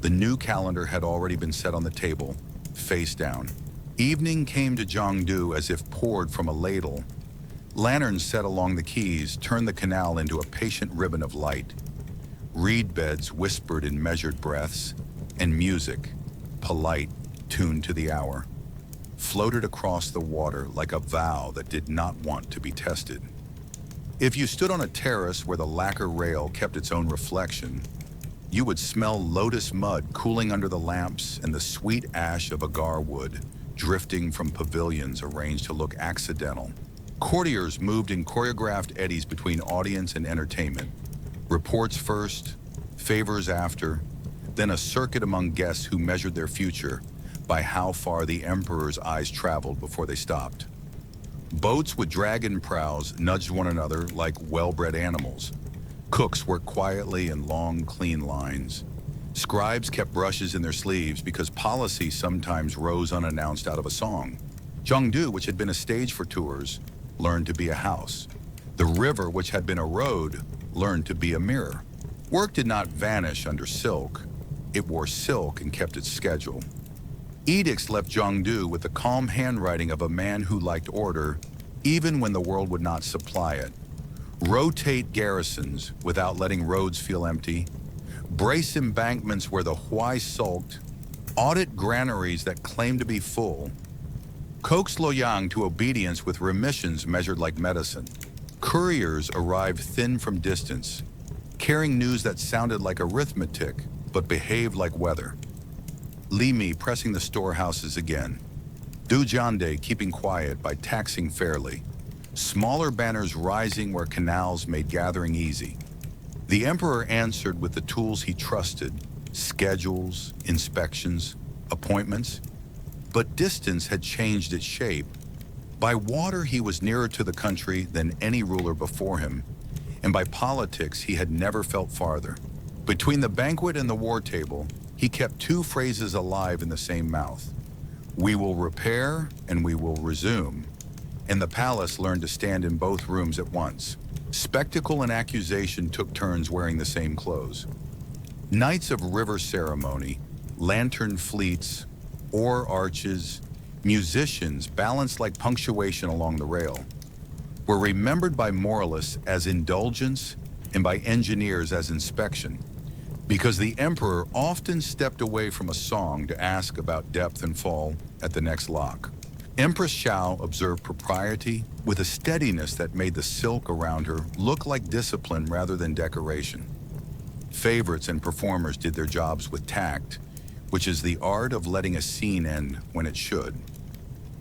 A: the new calendar had already been set on the table, face down. Evening came to Jiangdu as if poured from a ladle. Lanterns set along the quays turned the canal into a patient ribbon of light. Reed beds whispered in measured breaths, and music, polite, tuned to the hour, floated across the water like a vow that did not want to be tested. If you stood on a terrace where the lacquer rail kept its own reflection, you would smell lotus mud cooling under the lamps and the sweet ash of agar wood drifting from pavilions arranged to look accidental. Courtiers moved in choreographed eddies between audience and entertainment. Reports first, favors after, then a circuit among guests who measured their future by how far the emperor's eyes traveled before they stopped. Boats with dragon prows nudged one another like well-bred animals. Cooks worked quietly in long, clean lines. Scribes kept brushes in their sleeves because policy sometimes rose unannounced out of a song. Jiangdu, which had been a stage for tours, learned to be a house. The river, which had been a road, learned to be a mirror. Work did not vanish under silk. It wore silk and kept its schedule. Edicts left Jiangdu with the calm handwriting of a man who liked order, even when the world would not supply it. Rotate garrisons without letting roads feel empty. Brace embankments where the Huai sulked. Audit granaries that claimed to be full. Coax Luoyang to obedience with remissions measured like medicine. Couriers arrived thin from distance, carrying news that sounded like arithmetic but behaved like weather. Li Mi pressing the storehouses again. Du Jiande keeping quiet by taxing fairly. Smaller banners rising where canals made gathering easy. The emperor answered with the tools he trusted, schedules, inspections, appointments. But distance had changed its shape. By water, he was nearer to the country than any ruler before him, and by politics, he had never felt farther. Between the banquet and the war table, he kept two phrases alive in the same mouth. We will repair and we will resume. And the palace learned to stand in both rooms at once. Spectacle and accusation took turns wearing the same clothes. Nights of river ceremony, lantern fleets, oar arches, musicians balanced like punctuation along the rail, were remembered by moralists as indulgence and by engineers as inspection, because the emperor often stepped away from a song to ask about depth and fall at the next lock. Empress Xiao observed propriety with a steadiness that made the silk around her look like discipline rather than decoration. Favorites and performers did their jobs with tact, which is the art of letting a scene end when it should.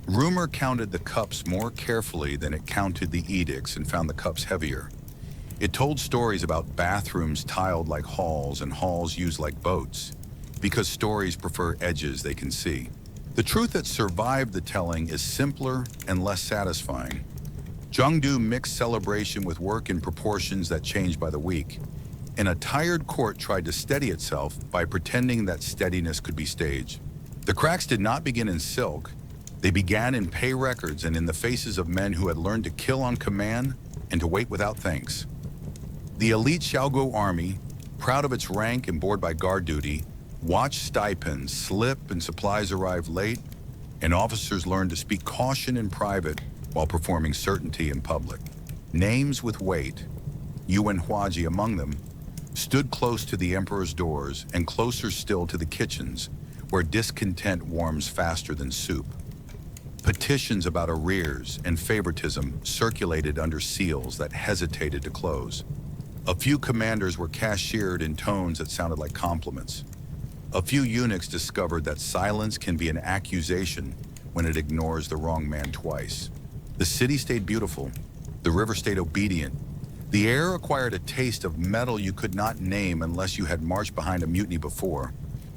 A: Rumor counted the cups more carefully than it counted the edicts and found the cups heavier. It told stories about bathrooms tiled like halls and halls used like boats, because stories prefer edges they can see. The truth that survived the telling is simpler and less satisfying. Jiangdu mixed celebration with work in proportions that changed by the week, and a tired court tried to steady itself by pretending that steadiness could be staged. The cracks did not begin in silk. They began in pay records and in the faces of men who had learned to kill on command and to wait without thanks. The elite Xiaoguo army, proud of its rank and bored by guard duty, watched stipends slip and supplies arrive late, and officers learned to speak caution in private while performing certainty in public. Names with weight, Yuan Huaji among them, stood close to the emperor's doors and closer still to the kitchens, where discontent warms faster than soup. Petitions about arrears and favoritism circulated under seals that hesitated to close. A few commanders were cashiered in tones that sounded like compliments. A few eunuchs discovered that silence can be an accusation when it ignores the wrong man twice. The city stayed beautiful. The river stayed obedient. The air acquired a taste of metal you could not name unless you had marched behind a mutiny before.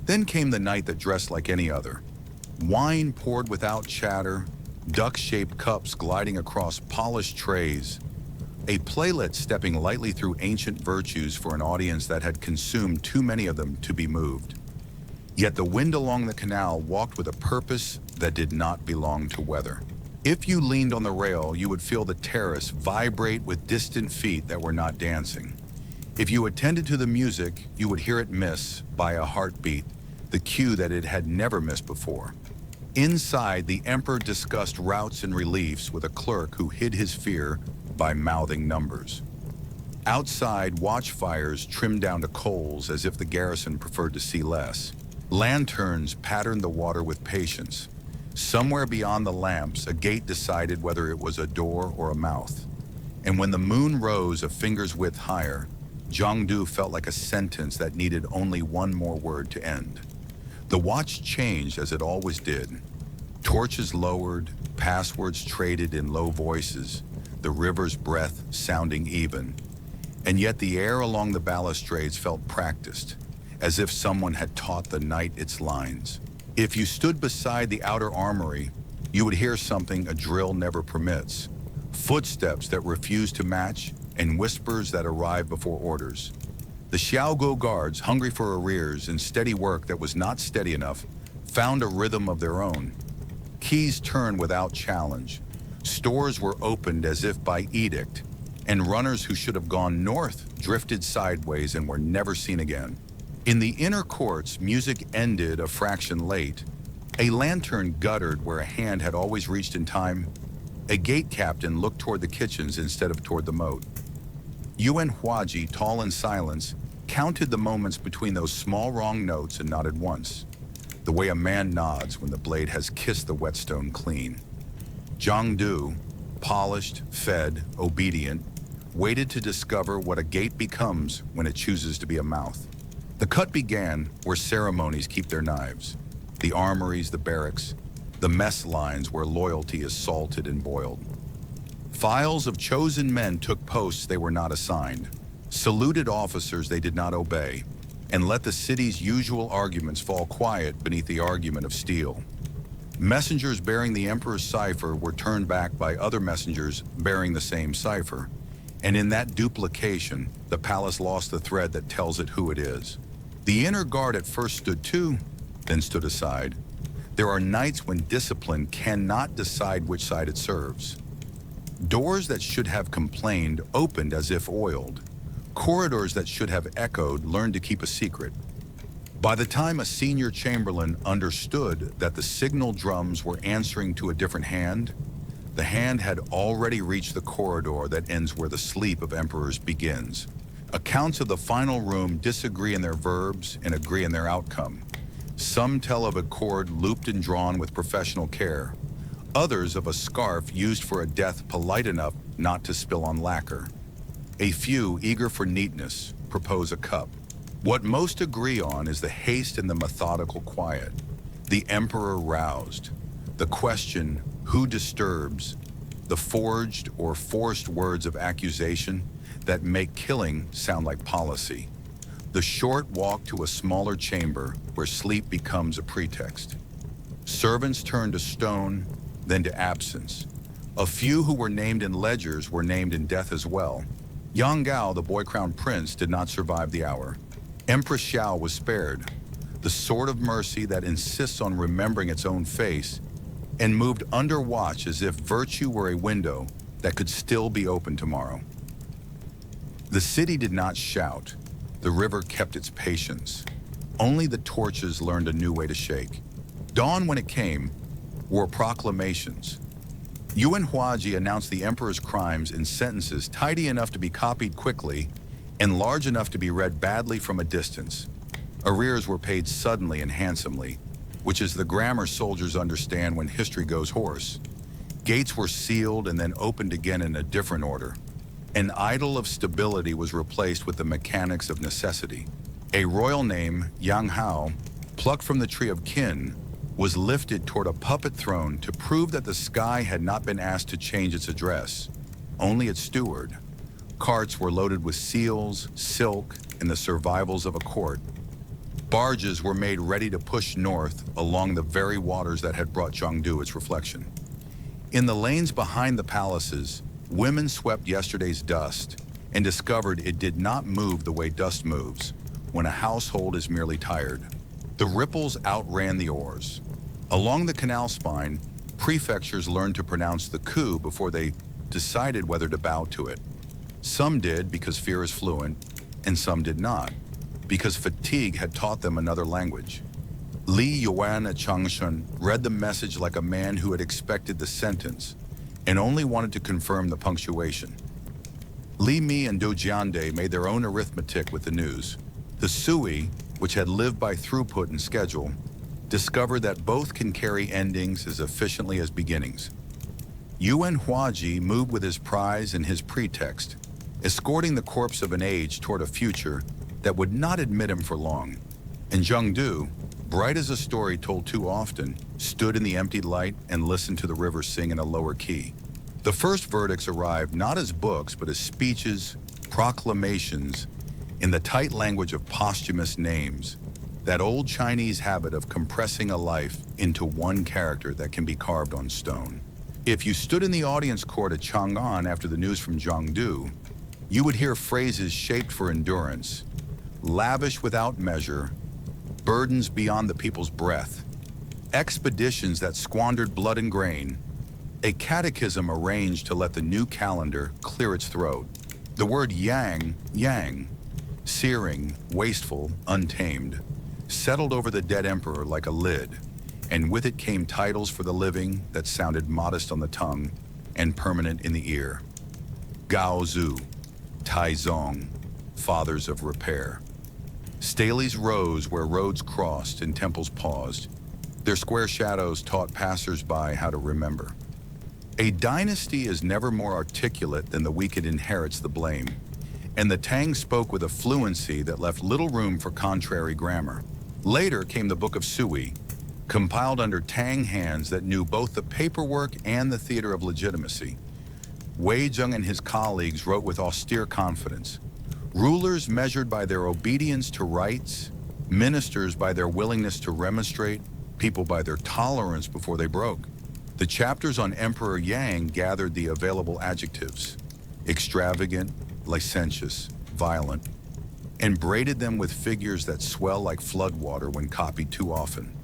A: Then came the night that dressed like any other. Wine poured without chatter, duck-shaped cups gliding across polished trays, a playlet stepping lightly through ancient virtues for an audience that had consumed too many of them to be moved. Yet the wind along the canal walked with a purpose that did not belong to weather. If you leaned on the rail, you would feel the terrace vibrate with distant feet that were not dancing. If you attended to the music, you would hear it miss, by a heartbeat, the cue that it had never missed before. Inside, the emperor discussed routes and reliefs with a clerk who hid his fear by mouthing numbers. Outside, watchfires trimmed down to coals as if the garrison preferred to see less. Lanterns patterned the water with patience. Somewhere beyond the lamps, a gate decided whether it was a door or a mouth. And when the moon rose a finger's width higher, Jiangdu felt like a sentence that needed only one more word to end. The watch changed as it always did. Torches lowered, passwords traded in low voices, the river's breath sounding even. And yet the air along the balustrades felt practiced, as if someone had taught the night its lines. If you stood beside the outer armory, you would hear something a drill never permits. Footsteps that refuse to match, and whispers that arrive before orders. The Xiaoguo guards, hungry for arrears and steady work that was not steady enough, found a rhythm of their own. Keys turned without challenge. Stores were opened as if by edict, and runners who should have gone north drifted sideways and were never seen again. In the inner courts, music ended a fraction late. A lantern guttered where a hand had always reached in time. A gate captain looked toward the kitchens instead of toward the moat. Yuan Huaji, tall in silence, counted the moments between those small wrong notes and nodded once, the way a man nods when the blade has kissed the whetstone clean. Jiangdu, polished, fed, obedient, waited to discover what a gate becomes when it chooses to be a mouth. The cut began where ceremonies keep their knives, the armories, the barracks, the mess lines where loyalty is salted and boiled. Files of chosen men took posts they were not assigned, saluted officers they did not obey, and let the city's usual arguments fall quiet beneath the argument of steel. Messengers bearing the emperor's cipher were turned back by other messengers bearing the same cipher, and in that duplication, the palace lost the thread that tells it who it is. The inner guard at first stood to, then stood aside. There are nights when discipline cannot decide which side it serves. Doors that should have complained opened as if oiled. Corridors that should have echoed learned to keep a secret. By the time a senior chamberlain understood that the signal drums were answering to a different hand, the hand had already reached the corridor that ends where the sleep of emperors begins. Accounts of the final room disagree in their verbs and agree in their outcome. Some tell of a cord looped and drawn with professional care. Others of a scarf used for a death polite enough not to spill on lacquer. A few, eager for neatness, propose a cup. What most agree on is the haste and the methodical quiet. The emperor roused. The question, who disturbs? The forged or forced words of accusation that make killing sound like policy. The short walk to a smaller chamber where sleep becomes a pretext. Servants turn to stone, then to absence. A few who were named in ledgers were named in death as well. Yang Gao, the boy-crowned prince, did not survive the hour. Empress Xiao was spared, the sword of mercy that insists on remembering its own face, and moved under watch as if virtue were a window that could still be open tomorrow. The city did not shout. The river kept its patience. Only the torches learned a new way to shake. Dawn, when it came, wore proclamations. Yuan Huaji announced the emperor's crimes in sentences tidy enough to be copied quickly and large enough to be read badly from a distance. Arrears were paid suddenly and handsomely, which is the grammar soldiers understand when history goes hoarse. Gates were sealed and then opened again in a different order. An idol of stability was replaced with the mechanics of necessity. A royal name, Yang Hao, plucked from the tree of Qin, was lifted toward a puppet throne to prove that the sky had not been asked to change its address, only its steward. Carts were loaded with seals, silk, and the survivals of a court. Barges were made ready to push north along the very waters that had brought Chengdu its reflection. In the lanes behind the palaces, women swept yesterday's dust and discovered it did not move the way dust moves when a household is merely tired. The ripples outran the oars. Along the canal spine, prefectures learned to pronounce the ku before they decided whether to bow to it. Some did because fear is fluent, and some did not, because fatigue had taught them another language. Li Yuan at Changshan read the message like a man who had expected the sentence and only wanted to confirm the punctuation. Li Mi and Du Jiande made their own arithmetic with the news. The Sui, which had lived by throughput and schedule, discovered that both can carry endings as efficiently as beginnings. Yuan Huaji moved with his prize and his pretext, escorting the corpse of an age toward a future that would not admit him for long. And Zhengdu, bright as a story told too often, stood in the empty light and listened to the river sing in a lower key. The first verdicts arrived not as books, but as speeches, proclamations, in the tight language of posthumous names, that old Chinese habit of compressing a life into one character that can be carved on stone. If you stood in the audience court at Chang'an after the news from Zhengdu, you would hear phrases shaped for endurance, lavish without measure, burdens beyond the people's breath, expeditions that squandered blood and grain, a catechism arranged to let the new calendar clear its throat. The word yang, searing, wasteful, untamed, settled over the dead emperor like a lid, and with it came titles for the living that sounded modest on the tongue and permanent in the ear. Gao Zu, Taizong, fathers of repair. Steleys rose where roads crossed and temples paused. Their square shadows taught passers-by how to remember. A dynasty is never more articulate than the week it inherits the blame, and the Tang spoke with a fluency that left little room for contrary grammar. Later came the Book of Sui, compiled under Tang hands that knew both the paperwork and the theater of legitimacy. Wei Zheng and his colleagues wrote with austere confidence. Rulers measured by their obedience to rights, ministers by their willingness to remonstrate, people by their tolerance before they broke. The chapters on Emperor Yang gathered the available adjectives: extravagant, licentious, violent, and braided them with figures that swell like floodwater when copied too often.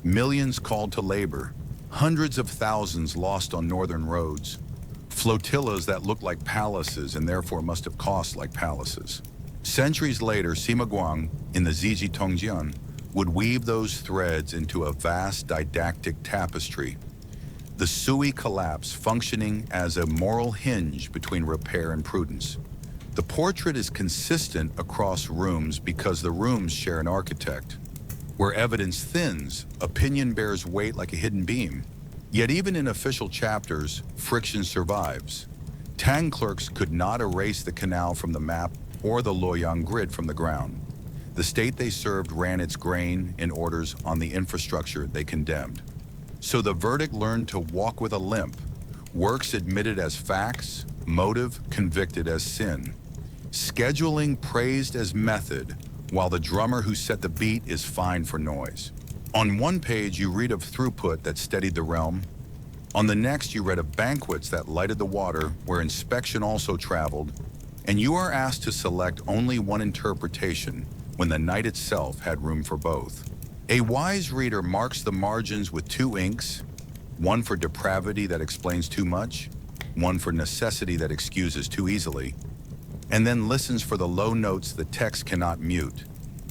A: Millions called to labor, hundreds of thousands lost on northern roads, flotillas that looked like palaces and therefore must have cost like palaces. Centuries later, Sima Guang, in the Ziji Tongjian, would weave those threads into a vast didactic tapestry. The Sui collapse functioning as a moral hinge between repair and prudence. The portrait is consistent across rooms because the rooms share an architect. Where evidence thins, opinion bears weight like a hidden beam. Yet even in official chapters, friction survives. Tang clerks could not erase the canal from the map or the Luoyang grid from the ground. The state they served ran its grain and orders on the infrastructure they condemned. So the verdict learned to walk with a limp, works admitted as facts, motive convicted as sin. Scheduling praised as method, while the drummer who set the beat is fined for noise. On one page, you read of throughput that steadied the realm. On the next, you read of banquets that lighted the water, where inspection also traveled, and you are asked to select only one interpretation when the night itself had room for both. A wise reader marks the margins with two inks, one for depravity that explains too much, one for necessity that excuses too easily, and then listens for the low notes the text cannot mute.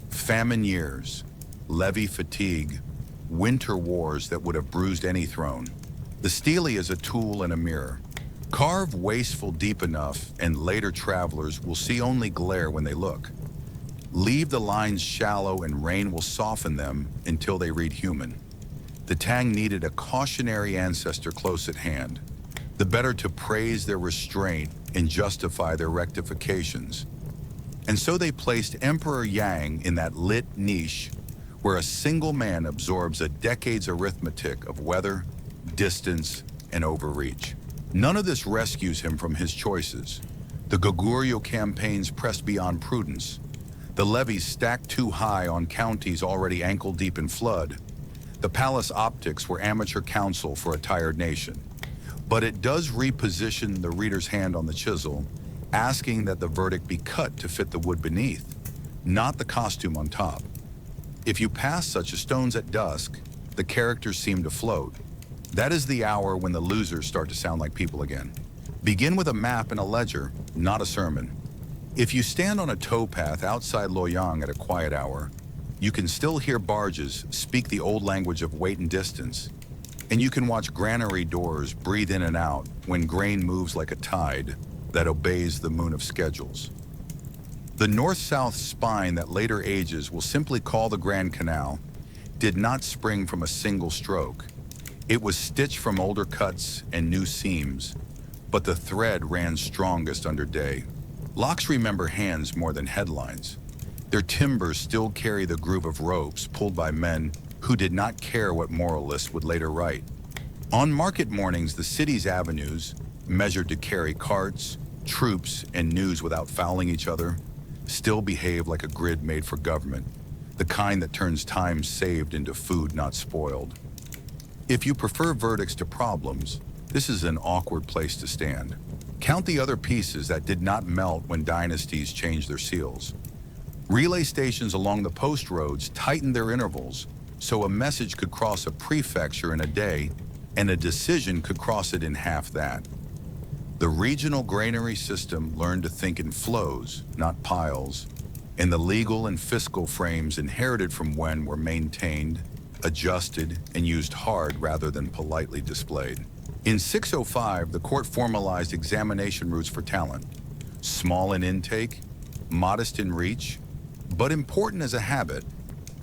A: Famine years, levee fatigue, winter wars that would have bruised any throne. The stele is a tool and a mirror. Carve wasteful deep enough, and later travelers will see only glare when they look. Leave the lines shallow and rain will soften them until they read human. The Tang needed a cautionary ancestor close at hand, the better to praise their restraint and justify their rectifications. And so they placed Emperor Yang in that lit niche where a single man absorbs a decade's arithmetic of weather, distance, and overreach. None of this rescues him from his choices. The Goguryeo campaigns pressed beyond prudence. The levees stacked too high on counties already ankle-deep in flood. The palace optics were amateur counsel for a tired nation. But it does reposition the reader's hand on the chisel, asking that the verdict be cut to fit the wood beneath, not the costume on top. If you pass such a stones at dusk, the characters seem to float. That is the hour when the losers start to sound like people again. Begin with a map and a ledger, not a sermon. If you stand on a towpath outside Loyang at a quiet hour, you can still hear barges speak the old language of weight and distance, and you can watch granary doors breathe in and out when grain moves like a tide that obeys the moon of schedules. The north-south spine that later ages will simply call the Grand Canal did not spring from a single stroke. It was stitched from older cuts and new seams, but the thread ran strongest under day. Locks remember hands more than headlines. Their timbers still carry the groove of ropes pulled by men who did not care what moralists would later write. On market mornings, the city's avenues, measured to carry carts, troops, and news without fouling each other, still behave like a grid made for government, the kind that turns time saved into food not spoiled. If you prefer verdicts to problems, this is an awkward place to stand. Count the other pieces that did not melt when dynasties changed their seals. Relay stations along the post roads tightened their intervals so a message could cross a prefecture in a day and a decision could cross it in half that. The regional granary system learned to think in flows, not piles, and the legal and fiscal frames inherited from Wen were maintained, adjusted, and used hard rather than politely displayed. In 605, the court formalized examination routes for talent, small in intake, modest in reach, but important as a habit,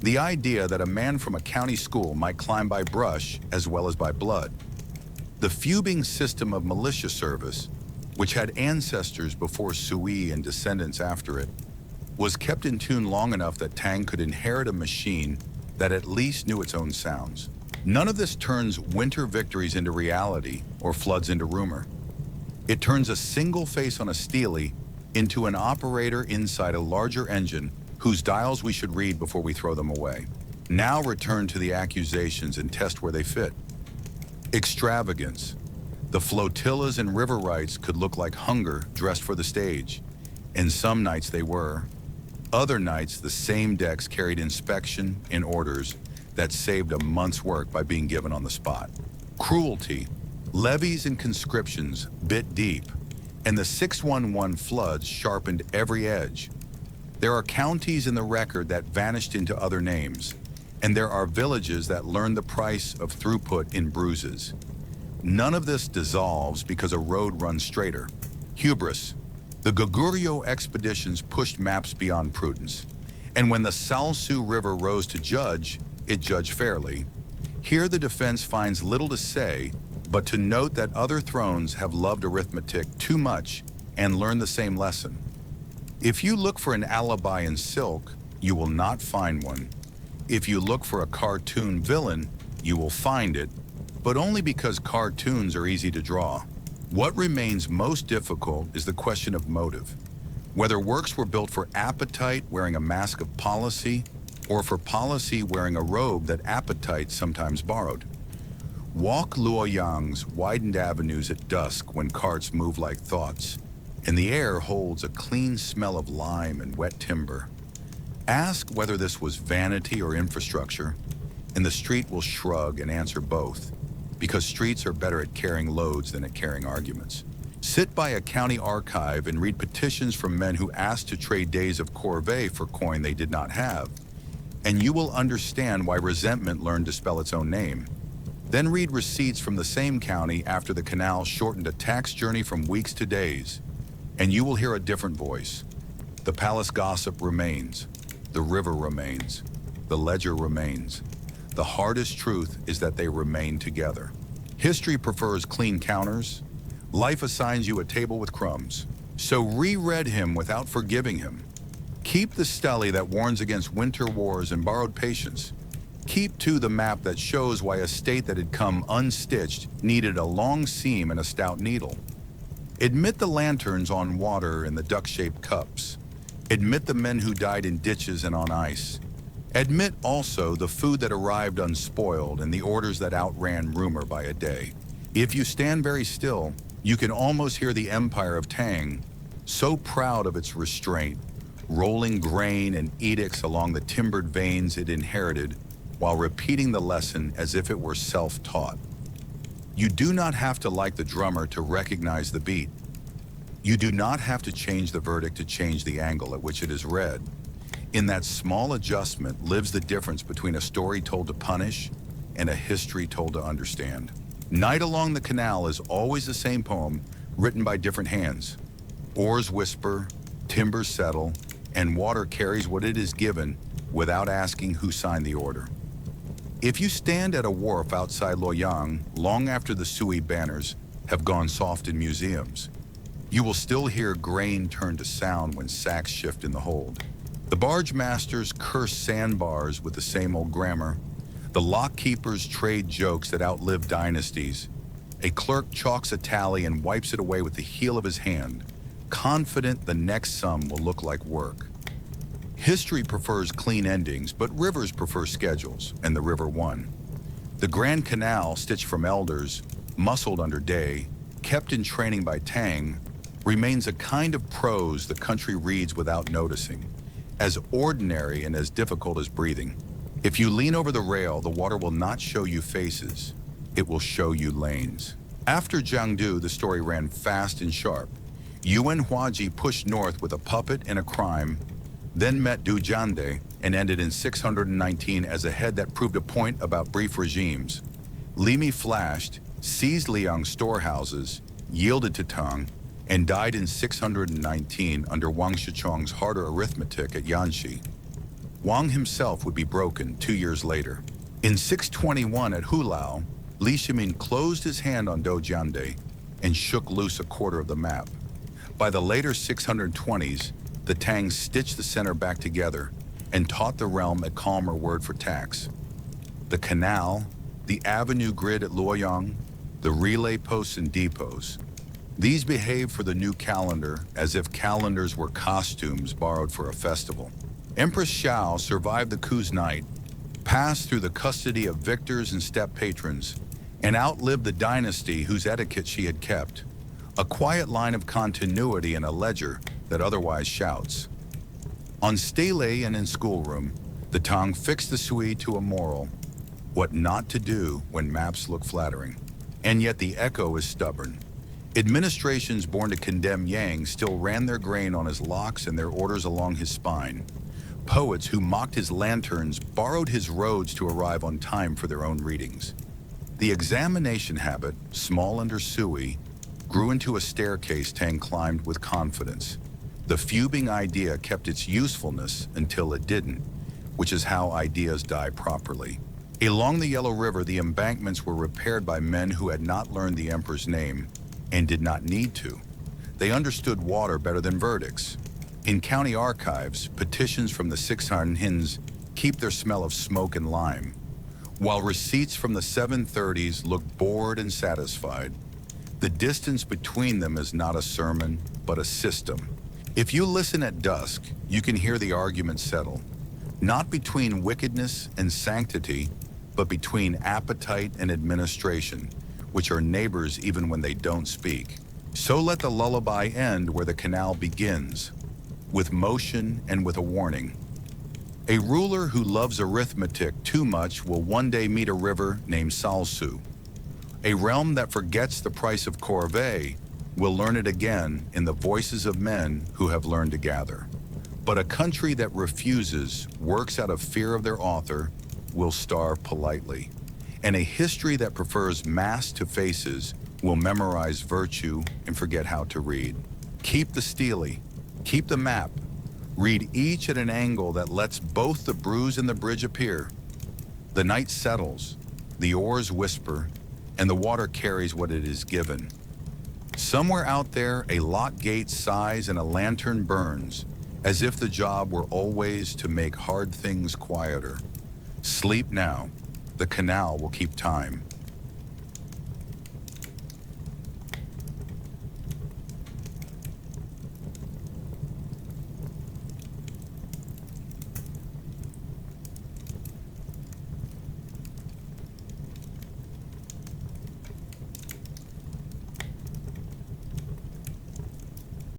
A: the idea that a man from a county school might climb by brush as well as by blood. The fubing system of militia service, which had ancestors before Sui and descendants after it, was kept in tune long enough that Tang could inherit a machine that at least knew its own sounds. None of this turns winter victories into reality or floods into rumor. It turns a single face on a steely into an operator inside a larger engine whose dials we should read before we throw them away. Now return to the accusations and test where they fit. Extravagance. The flotillas and river rights could look like hunger dressed for the stage, and some nights they were. Other nights, the same decks carried inspection and orders that saved a month's work by being given on the spot. Cruelty. Levies and conscriptions bit deep, and the 611 floods sharpened every edge. There are counties in the record that vanished into other names, and there are villages that learned the price of throughput in bruises. None of this dissolves because a road runs straighter. Hubris. The Goguryeo expeditions pushed maps beyond prudence, and when the Salsu River rose to judge, it judged fairly. Here the defense finds little to say, but to note that other thrones have loved arithmetic too much and learned the same lesson. If you look for an alibi in silk, you will not find one. If you look for a cartoon villain, you will find it, but only because cartoons are easy to draw. What remains most difficult is the question of motive. Whether works were built for appetite wearing a mask of policy, or for policy wearing a robe that appetite sometimes borrowed. Walk Luoyang's widened avenues at dusk when carts move like thoughts, and the air holds a clean smell of lime and wet timber. Ask whether this was vanity or infrastructure, and the street will shrug and answer both, because streets are better at carrying loads than at carrying arguments. Sit by a county archive and read petitions from men who asked to trade days of corvée for coin they did not have, and you will understand why resentment learned to spell its own name. Then read receipts from the same county after the canal shortened a tax journey from weeks to days, and you will hear a different voice. The palace gossip remains. The river remains. The ledger remains. The hardest truth is that they remain together. History prefers clean counters. Life assigns you a table with crumbs. So reread him without forgiving him. Keep the stele that warns against winter wars and borrowed patience. Keep, too, the map that shows why a state that had come unstitched needed a long seam and a stout needle. Admit the lanterns on water in the duck-shaped cups. Admit the men who died in ditches and on ice. Admit also the food that arrived unspoiled and the orders that outran rumor by a day. If you stand very still, you can almost hear the empire of Tang, so proud of its restraint, rolling grain and edicts along the timbered veins it inherited, while repeating the lesson as if it were self-taught. You do not have to like the drummer to recognize the beat. You do not have to change the verdict to change the angle at which it is read. In that small adjustment lives the difference between a story told to punish and a history told to understand. Night Along the Canal is always the same poem, written by different hands. Oars whisper, timbers settle, and water carries what it is given without asking who signed the order. If you stand at a wharf outside Loyang long after the Sui banners have gone soft in museums, you will still hear grain turn to sound when sacks shift in the hold. The barge masters curse sandbars with the same old grammar. The lock keepers trade jokes that outlive dynasties. A clerk chalks a tally and wipes it away with the heel of his hand, confident the next sum will look like work. History prefers clean endings, but rivers prefer schedules, and the river won. The Grand Canal, stitched from elders, muscled under day, kept in training by Tang, remains a kind of prose the country reads without noticing, as ordinary and as difficult as breathing. If you lean over the rail, the water will not show you faces, it will show you lanes. After Jiangdu, the story ran fast and sharp. Yuan Huaji pushed north with a puppet and a crime, then met Du Jiande and ended in 619 as a head that proved a point about brief regimes. Li Mi flashed, seized Liang's storehouses, yielded to Tang, and died in 619 under Wang Shichong's harder arithmetic at Yanxi. Wang himself would be broken 2 years later. In 621 at Hulao, Li Shimin closed his hand on Du Jiande and shook loose a quarter of the map. By the later 620s, the Tang stitched the center back together and taught the realm a calmer word for tax. The canal, the avenue grid at Luoyang, the relay posts and depots. These behaved for the new calendar as if calendars were costumes borrowed for a festival. Empress Xiao survived the coup's night, passed through the custody of victors and steppe patrons, and outlived the dynasty whose etiquette she had kept. A quiet line of continuity in a ledger that otherwise shouts. On stele and in schoolroom, the Tang fixed the Sui to a moral, what not to do when maps look flattering. And yet the echo is stubborn. Administrations born to condemn Yang still ran their grain on his locks and their orders along his spine. Poets who mocked his lanterns borrowed his roads to arrive on time for their own readings. The examination habit, small under Sui, grew into a staircase Tang climbed with confidence. The fuming idea kept its usefulness until it didn't, which is how ideas die properly. Along the Yellow River, the embankments were repaired by men who had not learned the emperor's name and did not need to. They understood water better than verdicts. In county archives, petitions from the 600s keep their smell of smoke and lime, while receipts from the 730s look bored and satisfied. The distance between them is not a sermon, but a system. If you listen at dusk, you can hear the argument settle, not between wickedness and sanctity, but between appetite and administration, which are neighbors even when they don't speak. So let the lullaby end where the canal begins, with motion and with a warning. A ruler who loves arithmetic too much will one day meet a river named Salsu. A realm that forgets the price of corvée will learn it again in the voices of men who have learned to gather. But a country that refuses, works out of fear of their author, will starve politely. And a history that prefers masks to faces will memorize virtue and forget how to read. Keep the steely, keep the map, read each at an angle that lets both the bruise and the bridge appear. The night settles, the oars whisper, and the water carries what it is given. Somewhere out there, a lock gate sighs and a lantern burns, as if the job were always to make hard things quieter. Sleep now, the canal will keep time.